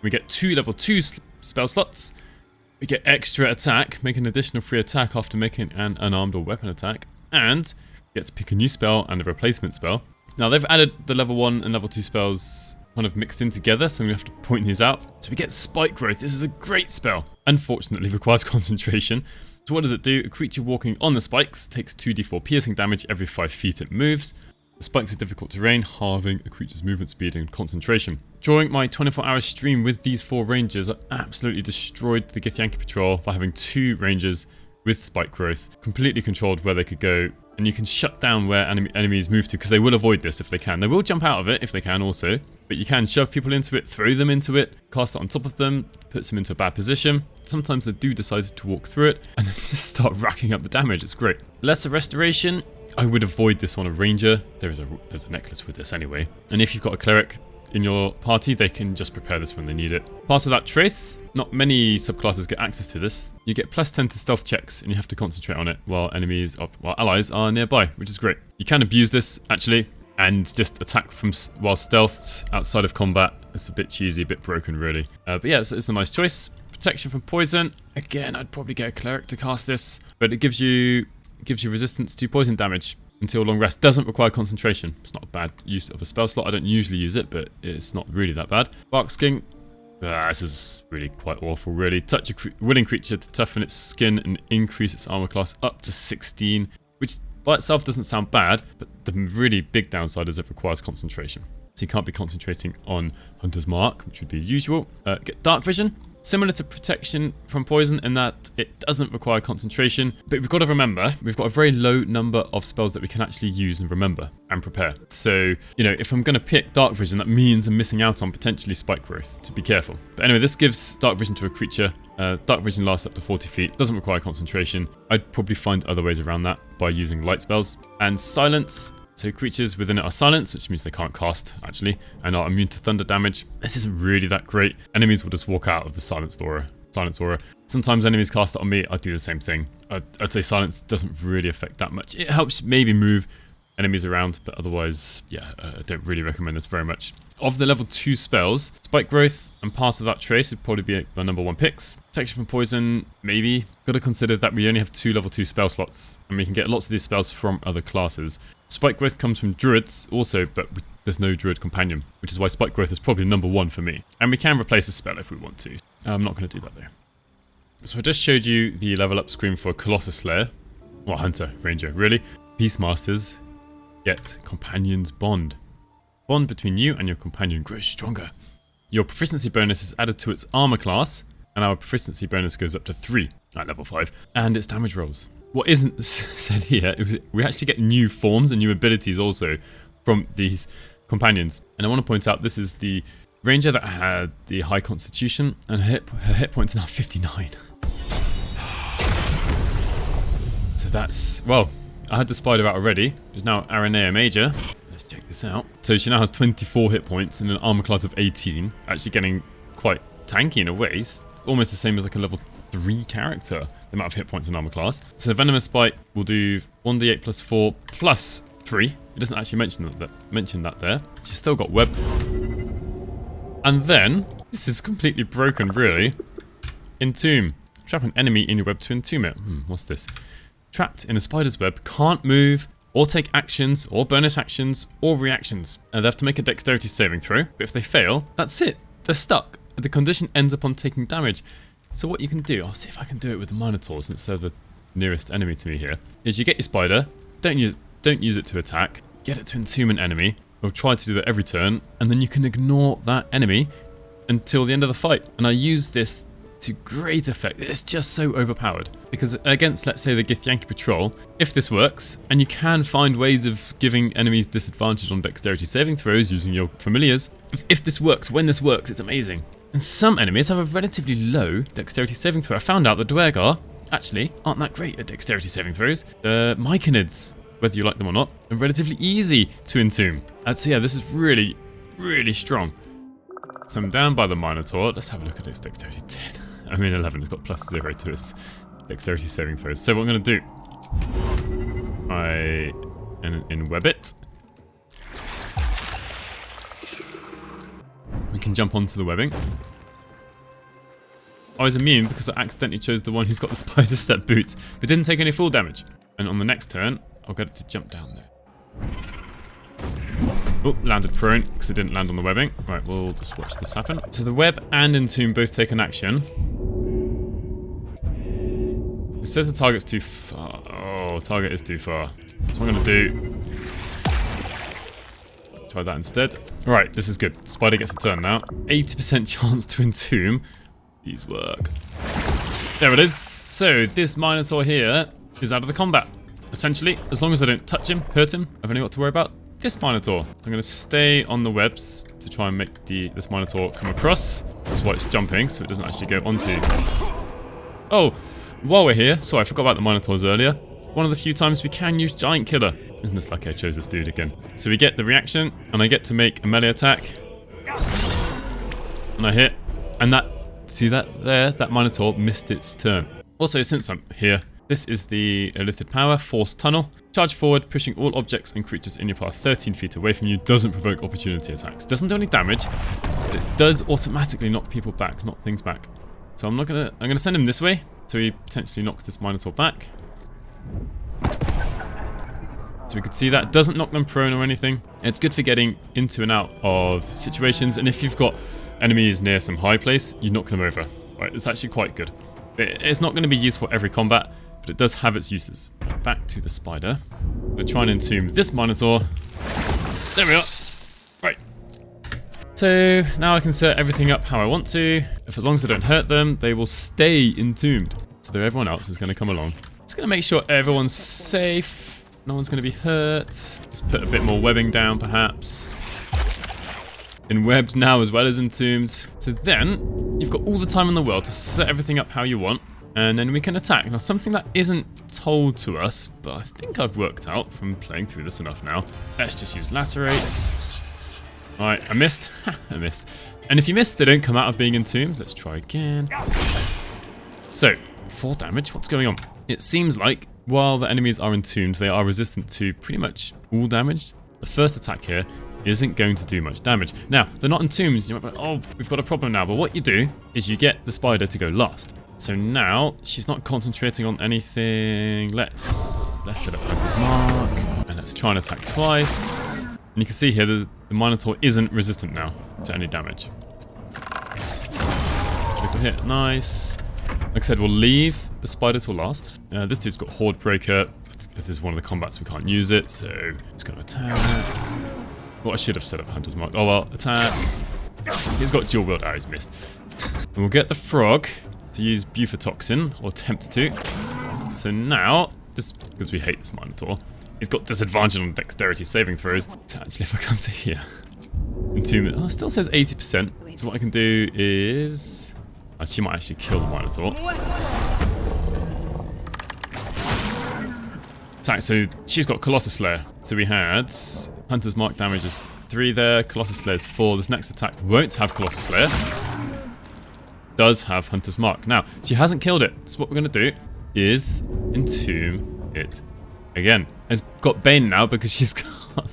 We get 2 level 2 spell slots. We get extra attack, make an additional free attack after making an unarmed or weapon attack, and we get to pick a new spell and a replacement spell. Now they've added the level 1 and level 2 spells kind of mixed in together, so we have to point these out. So we get Spike Growth. This is a great spell. Unfortunately, requires concentration. So what does it do? A creature walking on the spikes takes 2d4 piercing damage every 5 feet it moves. The spikes are difficult terrain, halving a creature's movement speed and concentration. During my 24-hour stream with these 4 rangers, I absolutely destroyed the Githyanki Patrol by having 2 rangers with Spike Growth, completely controlled where they could go, and you can shut down where enemies move to, because they will avoid this if they can. They will jump out of it if they can also, but you can shove people into it, throw them into it, cast it on top of them, puts them into a bad position. Sometimes they do decide to walk through it, and then just start racking up the damage. It's great. Lesser Restoration, I would avoid this on a ranger. There's a necklace with this anyway. And if you've got a cleric in your party, they can just prepare this when they need it. Pass Without Trace, not many subclasses get access to this. You get +10 to stealth checks, and you have to concentrate on it while allies are nearby, which is great. You can abuse this, actually, and just attack from while stealthed outside of combat. It's a bit cheesy, a bit broken really. But yeah, it's a nice choice. Protection from poison. Again, I'd probably get a cleric to cast this, but it gives you resistance to poison damage until long rest. Doesn't require concentration. It's not a bad use of a spell slot. I don't usually use it, but it's not really that bad. Bark Skin. This is really quite awful, really. Touch a willing creature to toughen its skin and increase its armor class up to 16, which by itself doesn't sound bad, but the really big downside is it requires concentration. So you can't be concentrating on Hunter's Mark, which would be usual. Get Dark Vision. Similar to protection from poison in that it doesn't require concentration, but we've got to remember, we've got a very low number of spells that we can actually use and remember and prepare. So, you know, if I'm going to pick Dark Vision, that means I'm missing out on potentially Spike Growth, to be careful. But anyway, this gives Dark Vision to a creature. Dark Vision lasts up to 40 feet, doesn't require concentration. I'd probably find other ways around that by using light spells. And Silence. So creatures within it are silenced, which means they can't cast, actually, and are immune to thunder damage. This isn't really that great. Enemies will just walk out of the silenced aura. Sometimes enemies cast it on me, I do the same thing. I'd say silence doesn't really affect that much. It helps maybe move enemies around, but otherwise, yeah, I don't really recommend this very much. Of the level 2 spells, Spike Growth and Pass Without Trace would probably be my number 1 picks. Protection from Poison, maybe. Got to consider that we only have 2 level 2 spell slots, and we can get lots of these spells from other classes. Spike Growth comes from Druids also, but there's no Druid companion, which is why Spike Growth is probably number 1 for me. And we can replace a spell if we want to. I'm not going to do that though. So I just showed you the level up screen for Colossus Slayer. Well, Hunter, Ranger, really. Beastmasters get Companion's Bond. Bond between you and your companion grows stronger. Your proficiency bonus is added to its armor class, and our proficiency bonus goes up to 3 at level 5, and its damage rolls. What isn't said here is we actually get new forms and new abilities also from these companions. And I want to point out this is the ranger that had the high constitution, and her hit points are now 59. So that's, well, I had the spider out already. There's now Aranea Major. Let's check this out. So she now has 24 hit points and an armor class of 18. Actually getting quite tanky in a way. It's almost the same as like a level 3 character, the amount of hit points and armor class. So Venomous Bite will do 1d8 plus 4 plus 3. It doesn't actually mention that there. She's still got web. And then, this is completely broken really. Entomb. Trap an enemy in your web to entomb it. What's this? Trapped in a spider's web, can't move or take actions or bonus actions or reactions. And they have to make a dexterity saving throw, but if they fail, that's it. They're stuck. The condition ends upon taking damage. So what you can do, I'll see if I can do it with the Minotaur since they're the nearest enemy to me here, is you get your spider, don't use it to attack, get it to entomb an enemy, or try to do that every turn, and then you can ignore that enemy until the end of the fight. And I use this to great effect. It's just so overpowered. Because against, let's say, the Githyanki Patrol, if this works, and you can find ways of giving enemies disadvantage on dexterity saving throws using your familiars, if this works, when this works, it's amazing. And some enemies have a relatively low dexterity saving throw. I found out the Dwergar actually aren't that great at dexterity saving throws. Myconids, whether you like them or not, are relatively easy to entomb. So yeah, this is really, really strong. So I'm down by the Minotaur. Let's have a look at its dexterity 10. I mean 11, it's got plus 0 to its dexterity saving throws. So what I'm going to do, I enweb it. We can jump onto the webbing. I was immune because I accidentally chose the one who's got the spider step boots, but didn't take any full damage. And on the next turn, I'll get it to jump down there. Oh, landed prone because it didn't land on the webbing. Right, we'll just watch this happen. So the web and entomb both take an action. It says the target's too far. Oh, target is too far. So what I'm going to do, try that instead. Right, this is good. Spider gets a turn now. 80% chance to entomb. These work. There it is. So this Minotaur here is out of the combat. Essentially, as long as I don't touch him, hurt him, I've only got to worry about this Minotaur. I'm going to stay on the webs to try and make this Minotaur come across. That's why it's jumping, so it doesn't actually go onto. Oh, while we're here, sorry, I forgot about the Minotaurs earlier. One of the few times we can use Giant Killer. Isn't this lucky I chose this dude again? So we get the reaction, and I get to make a melee attack. And I hit. And that, see that there? That Minotaur missed its turn. Also, since I'm here, this is the Elithid Power, Force Tunnel. Charge forward, pushing all objects and creatures in your path 13 feet away from you. Doesn't provoke opportunity attacks. Doesn't do any damage, but it does automatically knock people back, knock things back. So I'm gonna send him this way, so he potentially knocks this Minotaur back. So we can see that doesn't knock them prone or anything. It's good for getting into and out of situations, and if you've got enemies near some high place, you knock them over. Right, it's actually quite good. It's not going to be used for every combat, but it does have its uses. Back to the spider. We'll try and entomb this Minotaur. There we are. Right. So now I can set everything up how I want to. As long as I don't hurt them, they will stay entombed. So that everyone else is going to come along. It's going to make sure everyone's safe. No one's going to be hurt. Just put a bit more webbing down, perhaps. In webbed now as well as entombed. So then, you've got all the time in the world to set everything up how you want. And then we can attack. Now, something that isn't told to us, but I think I've worked out from playing through this enough now. Let's just use Lacerate. Alright, I missed. I missed. And if you miss, they don't come out of being entombed. Let's try again. So, 4 damage. What's going on? It seems like while the enemies are entombed, they are resistant to pretty much all damage. The first attack here isn't going to do much damage. Now, they're not entombed. You might be like, oh, we've got a problem now. But what you do is you get the spider to go last. So now she's not concentrating on anything. Let's set up Hunter's Mark. And let's try and attack twice. And you can see here the Minotaur isn't resistant now to any damage. Critical hit, nice. Like I said, we'll leave the spider till last. This dude's got Horde Breaker. This is one of the combats we can't use it, so it's going to attack. Well, I should have set up Hunter's Mark. Oh well, attack. He's got dual wield. Ah, he's missed. And we'll get the frog to use Bufatoxin, or attempt to. So now, because we hate this Minotaur, he's got disadvantage on dexterity saving throws. So actually, if I come to here, entomb it. Oh, it still says 80%. So what I can do is... she might actually kill the Minotaur. Attack, so she's got Colossus Slayer. So we had Hunter's Mark damage is 3 there, Colossus Slayer is 4. This next attack won't have Colossus Slayer. Does have Hunter's Mark. Now, she hasn't killed it. So what we're going to do is entomb it again. It's got Bane now because she's got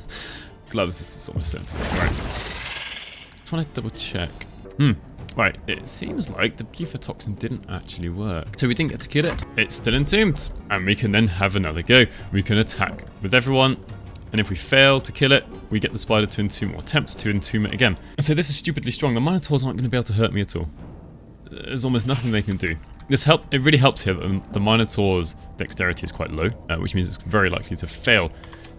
gloves. This is almost sensible. Right. Just want to double check. Right, it seems like the Bufatoxin didn't actually work. So we didn't get to kill it. It's still entombed. And we can then have another go. We can attack with everyone. And if we fail to kill it, we get the spider to entomb or attempt to entomb it again. And so this is stupidly strong. The Minotaurs aren't going to be able to hurt me at all. There's almost nothing they can do. It really helps here that the Minotaur's dexterity is quite low, which means it's very likely to fail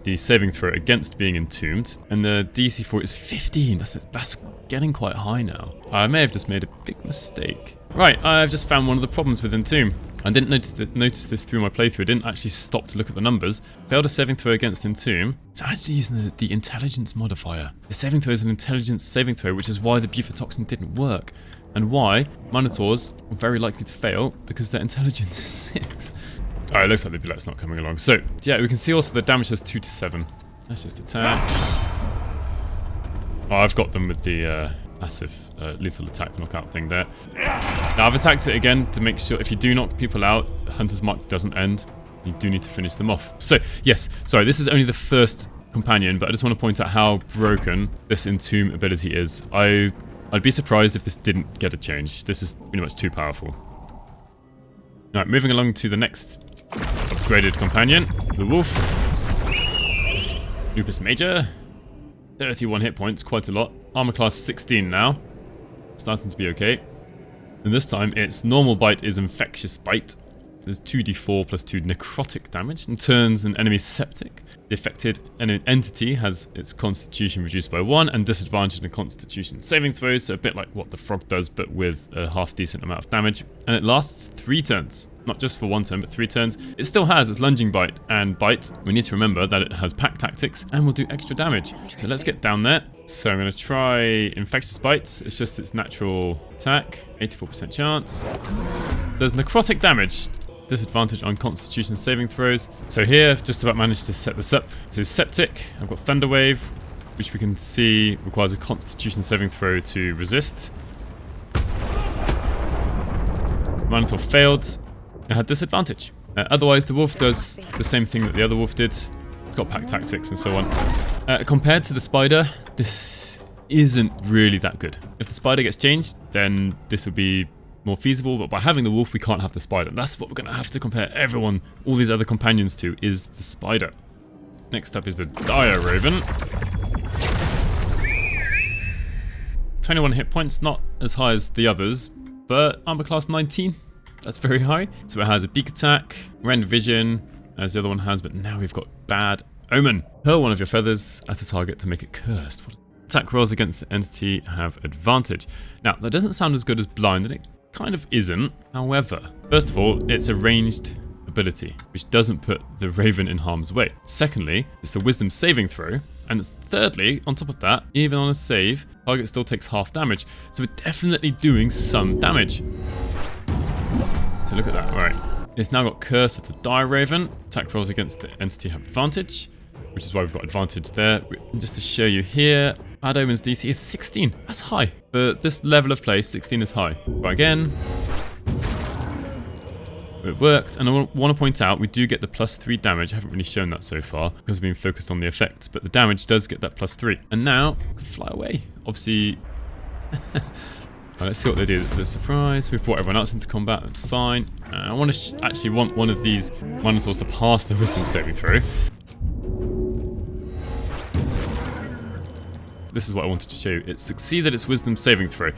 the saving throw against being entombed. And the DC for it is 15. That's getting quite high now. I may have just made a big mistake. Right, I've just found one of the problems with entomb. I didn't notice this through my playthrough. I didn't actually stop to look at the numbers. Failed a saving throw against entomb. It's actually using the intelligence modifier. The saving throw is an intelligence saving throw, which is why the Bufatoxin didn't work. And why Minotaurs are very likely to fail, because their intelligence is 6. Alright, it looks like the bullet's not coming along. So, yeah, we can see also the damage is 2 to 7. Let's just attack. Oh, I've got them with the massive lethal attack knockout thing there. Now, I've attacked it again to make sure if you do knock people out, Hunter's Mark doesn't end. You do need to finish them off. So, yes, sorry, this is only the first companion, but I just want to point out how broken this entomb ability is. I'd be surprised if this didn't get a change. This is pretty much too powerful. Alright, moving along to the next upgraded companion, the wolf. Lupus Major. 31 hit points, quite a lot. Armor class 16 now. Starting to be okay. And this time its normal bite is infectious bite. There's 2d4 plus 2 necrotic damage and turns an enemy septic. The affected entity has its constitution reduced by 1 and disadvantage in constitution saving throws, so a bit like what the frog does but with a half decent amount of damage. And it lasts 3 turns. Not just for 1 turn but 3 turns. It still has its lunging bite and bite. We need to remember that it has pack tactics and will do extra damage. So let's get down there. So I'm going to try infectious bite. It's just its natural attack. 84% chance. There's necrotic damage. Disadvantage on constitution saving throws. So here, I've just about managed to set this up. So septic, I've got thunder wave, which we can see requires a constitution saving throw to resist. Minotaur failed. It had disadvantage. Otherwise, the wolf does the same thing that the other wolf did. It's got pack tactics and so on. Compared to the spider, this isn't really that good. If the spider gets changed, then this would be more feasible, but by having the wolf, we can't have the spider. That's what we're going to have to compare everyone, all these other companions to, is the spider. Next up is the dire raven. 21 hit points, not as high as the others, but armor class 19. That's very high. So it has a beak attack, rend vision, as the other one has, but now we've got bad omen. Hurl one of your feathers at a target to make it cursed. Attack rolls against the entity have advantage. Now, that doesn't sound as good as blind, and it kind of isn't. However, first of all, it's a ranged ability, which doesn't put the raven in harm's way. Secondly, it's a wisdom saving throw. And thirdly, on top of that, even on a save, target still takes half damage. So we're definitely doing some damage. So look at that. All right. It's now got Curse of the Dire Raven. Attack rolls against the entity have advantage, which is why we've got advantage there. Just to show you here, Bad Omen's DC is 16. That's high. For this level of play, 16 is high. But again, it worked. And I want to point out, we do get the +3 damage. I haven't really shown that so far because we've been focused on the effects, but the damage does get that +3. And now, we can fly away. Obviously... Right, let's see what they do. The surprise. We've brought everyone else into combat. That's fine. I want to actually want one of these Minotaurs to pass the wisdom saving throw. This is what I wanted to show you. It succeeded its wisdom saving throw.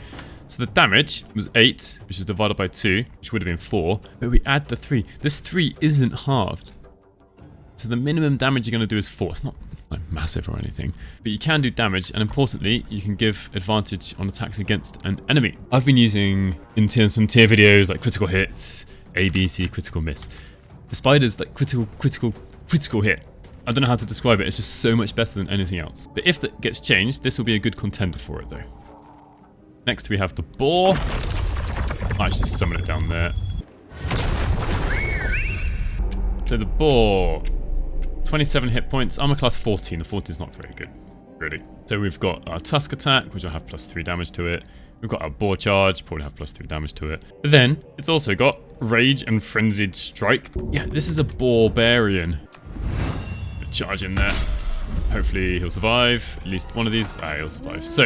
So the damage was 8, which was divided by 2, which would have been 4. But we add the 3. This 3 isn't halved. So the minimum damage you're going to do is 4. It's not like massive or anything, but you can do damage, and importantly, you can give advantage on attacks against an enemy. I've been using in some tier videos like critical hits, ABC, critical miss. The spider's like critical hit. I don't know how to describe it. It's just so much better than anything else. But if that gets changed, this will be a good contender for it though. Next we have the boar. I should just summon it down there. So the boar. 27 hit points, armor class 14. The 14 is not very good, really. So we've got our tusk attack, which will have +3 damage to it. We've got our boar charge, probably have +3 damage to it. But then, it's also got rage and frenzied strike. Yeah, this is a barbarian. Charge in there. Hopefully he'll survive. At least one of these. Ah, he'll survive. So,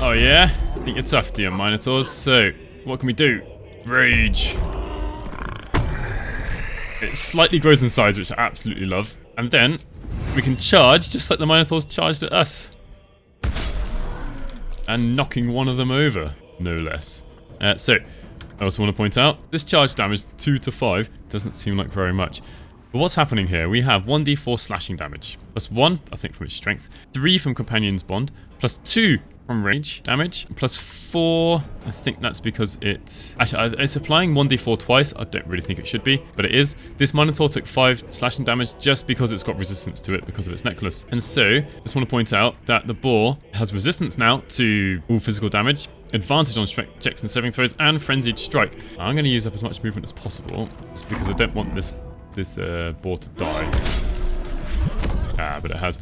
oh yeah? I think it's tough, dear Minotaurs. So, what can we do? Rage. It slightly grows in size, which I absolutely love. And then we can charge just like the Minotaurs charged at us. And knocking one of them over, no less. So, I also want to point out, this charge damage 2 to 5 doesn't seem like very much. But what's happening here? We have 1d4 slashing damage. +1, I think, from its strength. 3 from Companion's Bond. +2 from rage damage. +4, I think that's because it's... Actually, it's applying 1d4 twice. I don't really think it should be, but it is. This Minotaur took 5 slashing damage just because it's got resistance to it because of its necklace. And so, just want to point out that the boar has resistance now to all physical damage, advantage on strength checks and saving throws, and frenzied strike. I'm going to use up as much movement as possible. It's because I don't want this boar to die. Ah, but it has.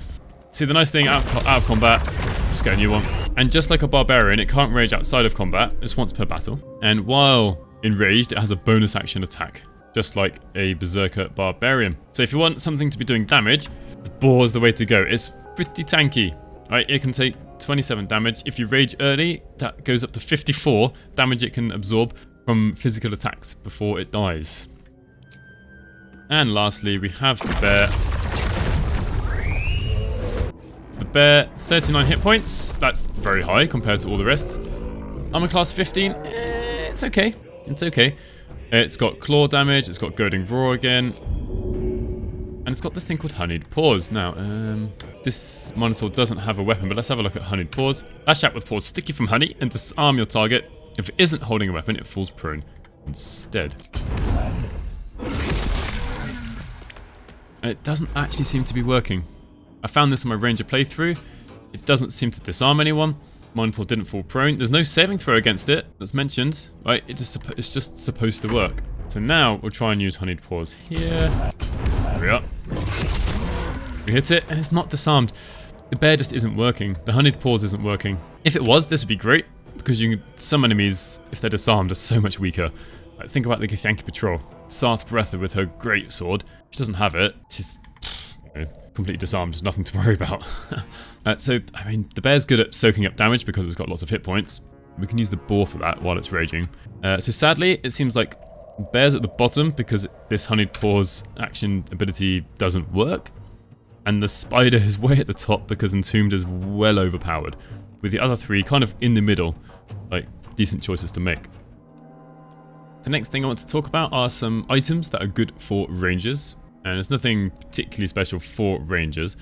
See, the nice thing out of combat, just get a new one. And just like a barbarian, it can't rage outside of combat. It's once per battle. And while enraged, it has a bonus action attack, just like a berserker barbarian. So if you want something to be doing damage, the boar is the way to go. It's pretty tanky. Right, it can take 27 damage. If you rage early, that goes up to 54 damage it can absorb from physical attacks before it dies. And lastly, we have the bear. The bear, 39 hit points. That's very high compared to all the rest. Armor class 15. It's okay. It's okay. It's got claw damage. It's got goading roar again. And it's got this thing called honeyed paws. Now, this Minotaur doesn't have a weapon, but let's have a look at honeyed paws. Lash out with paws sticky from honey and disarm your target. If it isn't holding a weapon, it falls prone instead. It doesn't actually seem to be working. I found this in my Ranger playthrough. It doesn't seem to disarm anyone. Minotaur didn't fall prone. There's no saving throw against it that's mentioned. Right? It's just supposed to work. So now we'll try and use honeyed paws here. There we are. We hit it and it's not disarmed. The bear just isn't working. The honeyed paws isn't working. If it was, this would be great because some enemies, if they're disarmed, are so much weaker. Like, think about the Githyanki Patrol. Sarth Breather with her great sword. She doesn't have it. She's, you know, completely disarmed, nothing to worry about. So, I mean, the bear's good at soaking up damage because it's got lots of hit points. We can use the boar for that while it's raging. So sadly, it seems like bear's at the bottom because this honeyed paws action ability doesn't work. And the spider is way at the top because entombed is well overpowered. With the other three kind of in the middle, like decent choices to make. The next thing I want to talk about are some items that are good for rangers. And there's nothing particularly special for rangers.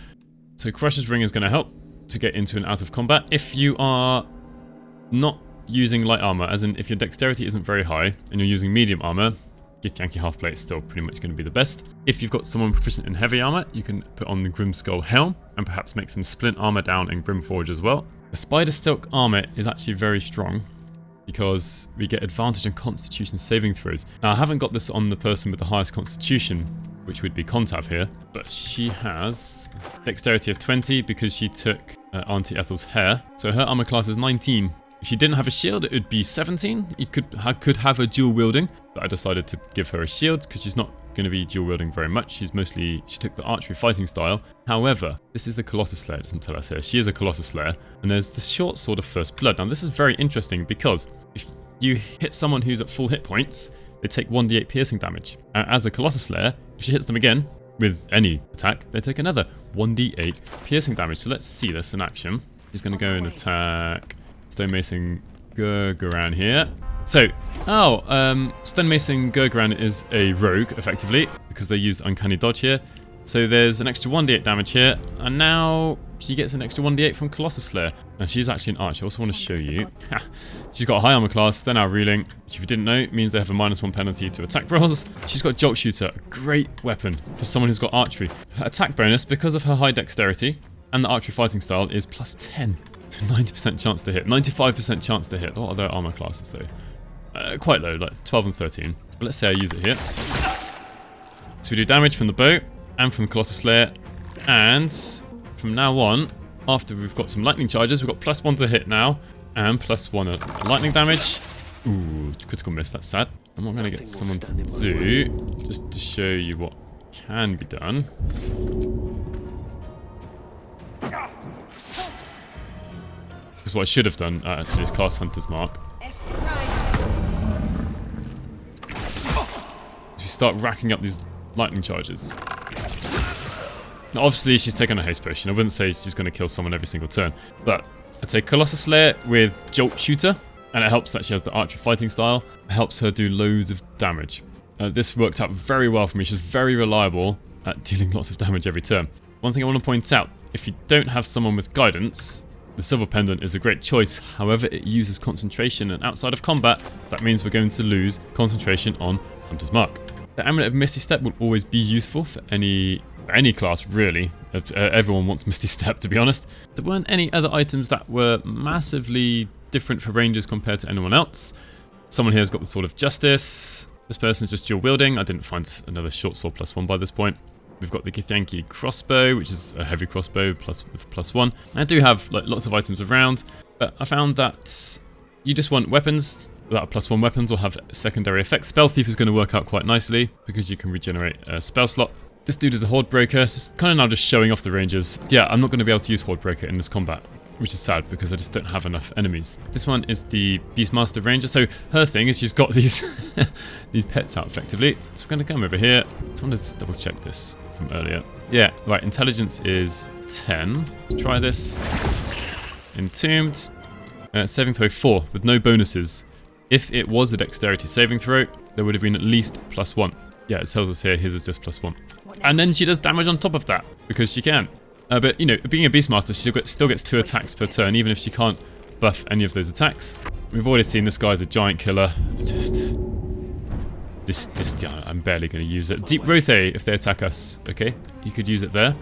So Crusher's Ring is going to help to get into and out of combat if you are not using light armor, as in if your dexterity isn't very high and you're using medium armor, Githyanki Halfplate is still pretty much going to be the best. If you've got someone proficient in heavy armor, you can put on the Grimskull Helm and perhaps make some splint armor down in Grimforge as well. The Spider Silk armor is actually very strong because we get advantage on Constitution saving throws. Now I haven't got this on the person with the highest Constitution, which would be Kontav here, but she has dexterity of 20 because she took Auntie Ethel's hair. So her armor class is 19. If she didn't have a shield, it would be 17. You could have her dual wielding, but I decided to give her a shield because she's not going to be dual wielding very much. She took the archery fighting style. However, this is the Colossus Slayer, it doesn't tell us here. She is a Colossus Slayer, and there's the short sword of First Blood. Now this is very interesting because if you hit someone who's at full hit points, they take 1d8 piercing damage. As a Colossus Slayer, if she hits them again with any attack, they take another 1d8 piercing damage. So let's see this in action. She's going to go and attack Stonemason Gurgaran here. So, Stonemason Gurgaran is a rogue, effectively, because they used Uncanny Dodge here. So there's an extra 1d8 damage here, and now she gets an extra 1d8 from Colossus Slayer. Now she's actually an archer. I also want to show you. She's got a high armor class, they're now reeling, which if you didn't know, means they have a -1 penalty to attack rolls. She's got Jolt Shooter, a great weapon for someone who's got archery. Her attack bonus, because of her high dexterity and the archery fighting style, is +10 to 90% chance to hit. 95% chance to hit. What are their armor classes though? Quite low, like 12 and 13. But let's say I use it here. So we do damage from the bow and from the Colossus Slayer, and from now on, after we've got some lightning charges, we've got +1 to hit now, and +1 at lightning damage. Ooh, critical miss, that's sad. I'm not going to get someone to do, just to show you what can be done. Because what I should have done, actually, is cast Hunter's Mark. We start racking up these lightning charges. Now, obviously, she's taken a haste potion. I wouldn't say she's going to kill someone every single turn, but I'd say Colossus Slayer with Jolt Shooter, and it helps that she has the archery fighting style. It helps her do loads of damage. This worked out very well for me. She's very reliable at dealing lots of damage every turn. One thing I want to point out, if you don't have someone with guidance, the Silver Pendant is a great choice. However, it uses concentration, and outside of combat, that means we're going to lose concentration on Hunter's Mark. The Amulet of Misty Step will always be useful for any class, really. Everyone wants Misty Step, to be honest. There weren't any other items that were massively different for rangers compared to anyone else. Someone here has got the Sword of Justice. This person's just dual wielding. I didn't find another short sword +1 by this point. We've got the Githyanki crossbow, which is a heavy crossbow with +1. I do have lots of items around, but I found that you just want weapons that are +1 weapons or have secondary effects. Spell Thief is going to work out quite nicely because you can regenerate a spell slot. This dude is a Horde Breaker. It's kind of now just showing off the rangers. Yeah, I'm not going to be able to use Horde Breaker in this combat, which is sad because I just don't have enough enemies. This one is the Beastmaster Ranger. So her thing is she's got these these pets out effectively. So we're going to come over here. I just want to double check this from earlier. Yeah, right. Intelligence is 10. Let's try this. Entombed. Saving throw 4 with no bonuses. If it was a dexterity saving throw, there would have been at least +1. Yeah, it tells us here his is just +1. And then she does damage on top of that because she can. But, you know, being a Beastmaster, she still gets 2 attacks per turn, even if she can't buff any of those attacks. We've already seen this guy's a giant killer. Yeah, I'm barely going to use it. Deep Rothe, if they attack us, okay? You could use it there.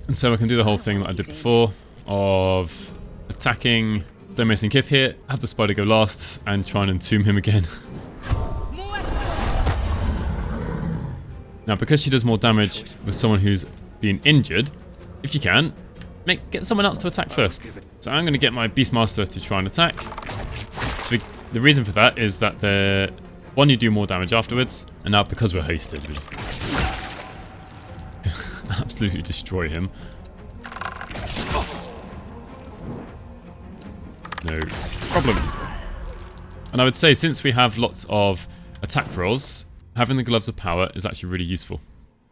And so I can do the whole thing that I did before of attacking Stonemason Kith here, have the spider go last, and try and entomb him again. Now, because she does more damage with someone who's been injured, if you can, get someone else to attack first. So I'm going to get my Beastmaster to try and attack. So the reason for that is that one, you do more damage afterwards, and now because we're hasted, absolutely destroy him. No problem. And I would say, since we have lots of attack rolls, having the Gloves of Power is actually really useful,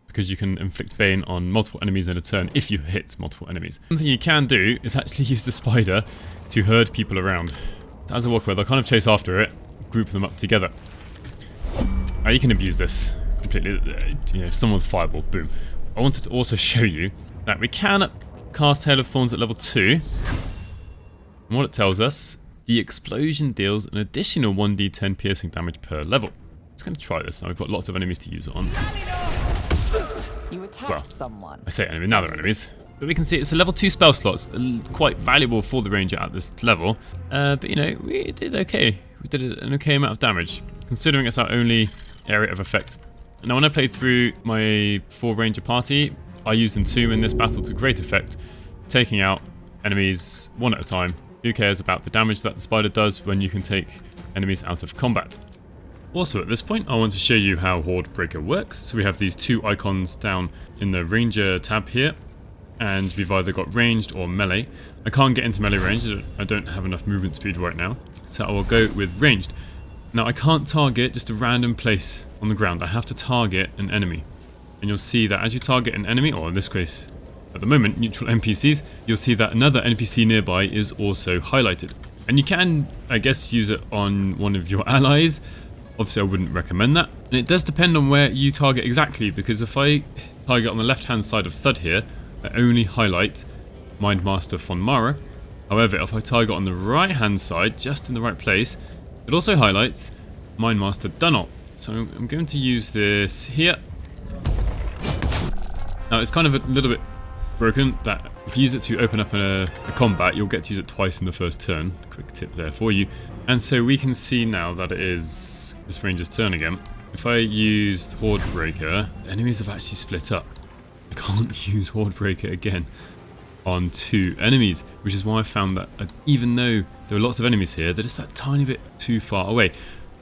because you can inflict Bane on multiple enemies in a turn if you hit multiple enemies. Something you can do is actually use the spider to herd people around. As I walk away, they'll kind of chase after it, group them up together. Now you can abuse this completely. You know, someone with Fireball, boom. I wanted to also show you that we can cast Hail of Thorns at level 2. And what it tells us, the explosion deals an additional 1d10 piercing damage per level. Just going to try this now. We've got lots of enemies to use it on. You attacked someone. I say enemy, now they're enemies. But we can see it's a level 2 spell slot. It's quite valuable for the ranger at this level. But you know, we did okay. We did an okay amount of damage, considering it's our only area of effect. Now when I played through my 4 ranger party, I used Entomb in this battle to great effect, taking out enemies one at a time. Who cares about the damage that the spider does when you can take enemies out of combat? Also at this point, I want to show you how Horde Breaker works. So we have these 2 icons down in the Ranger tab here, and we've either got ranged or melee. I can't get into melee range, I don't have enough movement speed right now, so I will go with ranged. Now I can't target just a random place on the ground, I have to target an enemy. And you'll see that as you target an enemy, or in this case, at the moment, neutral NPCs, you'll see that another NPC nearby is also highlighted. And you can, I guess, use it on one of your allies. Obviously, I wouldn't recommend that. And it does depend on where you target exactly, because if I target on the left-hand side of Thud here, I only highlight Mindmaster von Mara. However, if I target on the right-hand side, just in the right place, it also highlights Mindmaster Dunnolt. So I'm going to use this here. Now, it's kind of a little bit broken that if you use it to open up a combat, you'll get to use it twice in the first turn. Quick tip there for you. And so we can see now that it is this ranger's turn again. If I used Horde Breaker, enemies have actually split up. I can't use Horde Breaker again on 2 enemies, which is why I found that even though there are lots of enemies here, they're just that tiny bit too far away.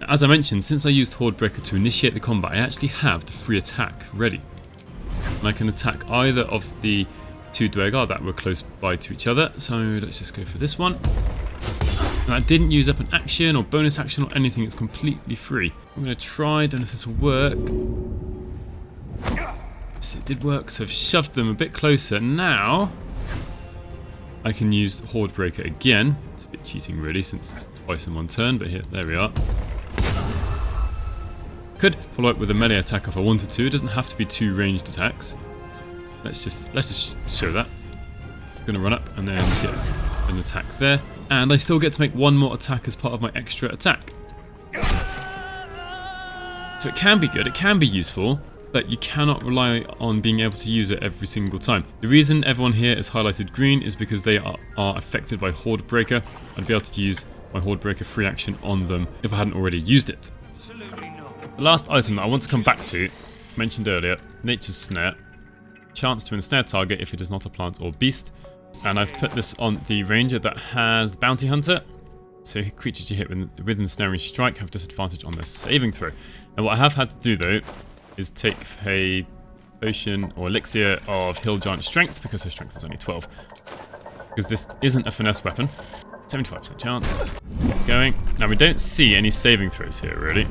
As I mentioned, since I used Horde Breaker to initiate the combat, I actually have the free attack ready. And I can attack either of the 2 Dwegar that were close by to each other, so let's just go for this one. And I didn't use up an action or bonus action or anything, it's completely free. I'm going to try, don't know if this will work. Yes, it did work, so I've shoved them a bit closer. Now I can use Horde Breaker again. It's a bit cheating really, since it's twice in one turn, but here, there we are. Could follow up with a melee attack if I wanted to. It doesn't have to be 2 ranged attacks. Let's just show that. I'm gonna run up and then get an attack there, and I still get to make 1 more attack as part of my extra attack. So it can be good, it can be useful, but you cannot rely on being able to use it every single time. The reason everyone here is highlighted green is because they are affected by Horde Breaker. I'd be able to use my Horde Breaker free action on them if I hadn't already used it. The last item that I want to come back to, mentioned earlier, Nature's Snare. Chance to ensnare target if it is not a plant or beast. And I've put this on the ranger that has the Bounty Hunter. So creatures you hit with ensnaring strike have disadvantage on their saving throw. And what I have had to do though is take a potion or elixir of Hill Giant Strength, because her strength is only 12. Because this isn't a finesse weapon. 75% chance. Let's keep going. Now we don't see any saving throws here really.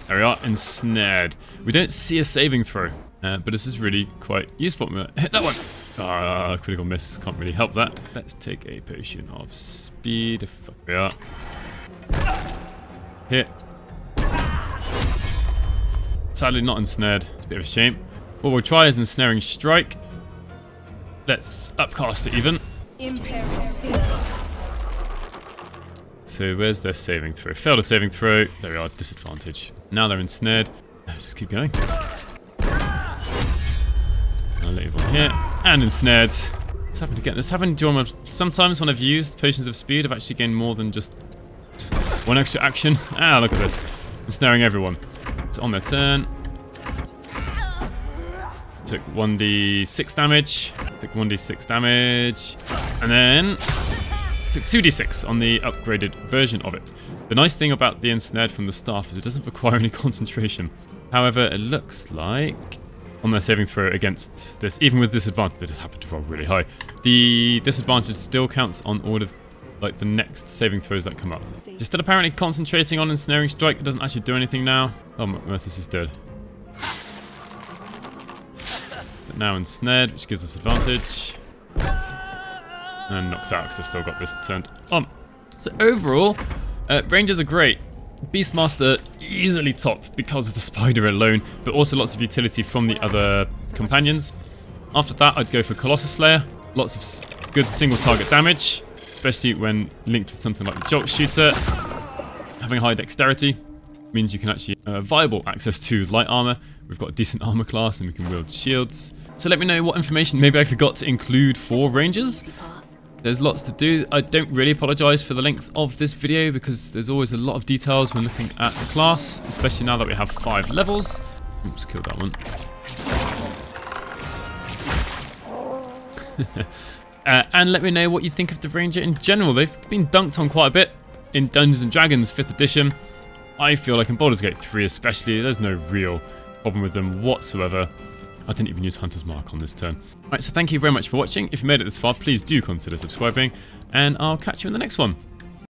There we are, ensnared. We don't see a saving throw. But this is really quite useful. Hit that one! Critical miss, can't really help that. Let's take a potion of speed. Fuck we are. Hit. Sadly not ensnared, it's a bit of a shame. What we'll try is ensnaring strike. Let's upcast it even. So where's their saving throw? Failed a saving throw. There we are, disadvantage. Now they're ensnared. Let's just keep going. I'll leave one here. And ensnared. This happened again. This happened sometimes when I've used potions of speed, I've actually gained more than just 1 extra action. Ah, look at this. Ensnaring everyone. It's on their turn. Took 1d6 damage. Took 1d6 damage. And then took 2d6 on the upgraded version of it. The nice thing about the ensnared from the staff is it doesn't require any concentration. However, it looks like on their saving throw against this, even with disadvantage. They just happen to roll really high. The disadvantage still counts on all of like the next saving throws that come up. Just still apparently concentrating on ensnaring strike. It doesn't actually do anything now. Oh, Merthis is dead. But now ensnared, which gives us advantage. And knocked out because I've still got this turned on. So overall, Rangers are great. Beastmaster easily top because of the spider alone, but also lots of utility from the other companions. After that, I'd go for Colossus Slayer. Lots of good single target damage, especially when linked with something like the Jolt Shooter. Having high dexterity means you can actually viable access to light armor. We've got a decent armor class and we can wield shields. So let me know what information maybe I forgot to include for Rangers. There's lots to do. I don't really apologise for the length of this video because there's always a lot of details when looking at the class, especially now that we have 5 levels. Oops, killed that one. And let me know what you think of the Ranger in general. They've been dunked on quite a bit in Dungeons & Dragons 5th edition. I feel like in Baldur's Gate 3 especially, there's no real problem with them whatsoever. I didn't even use Hunter's Mark on this turn. Alright, so thank you very much for watching. If you made it this far, please do consider subscribing, and I'll catch you in the next one.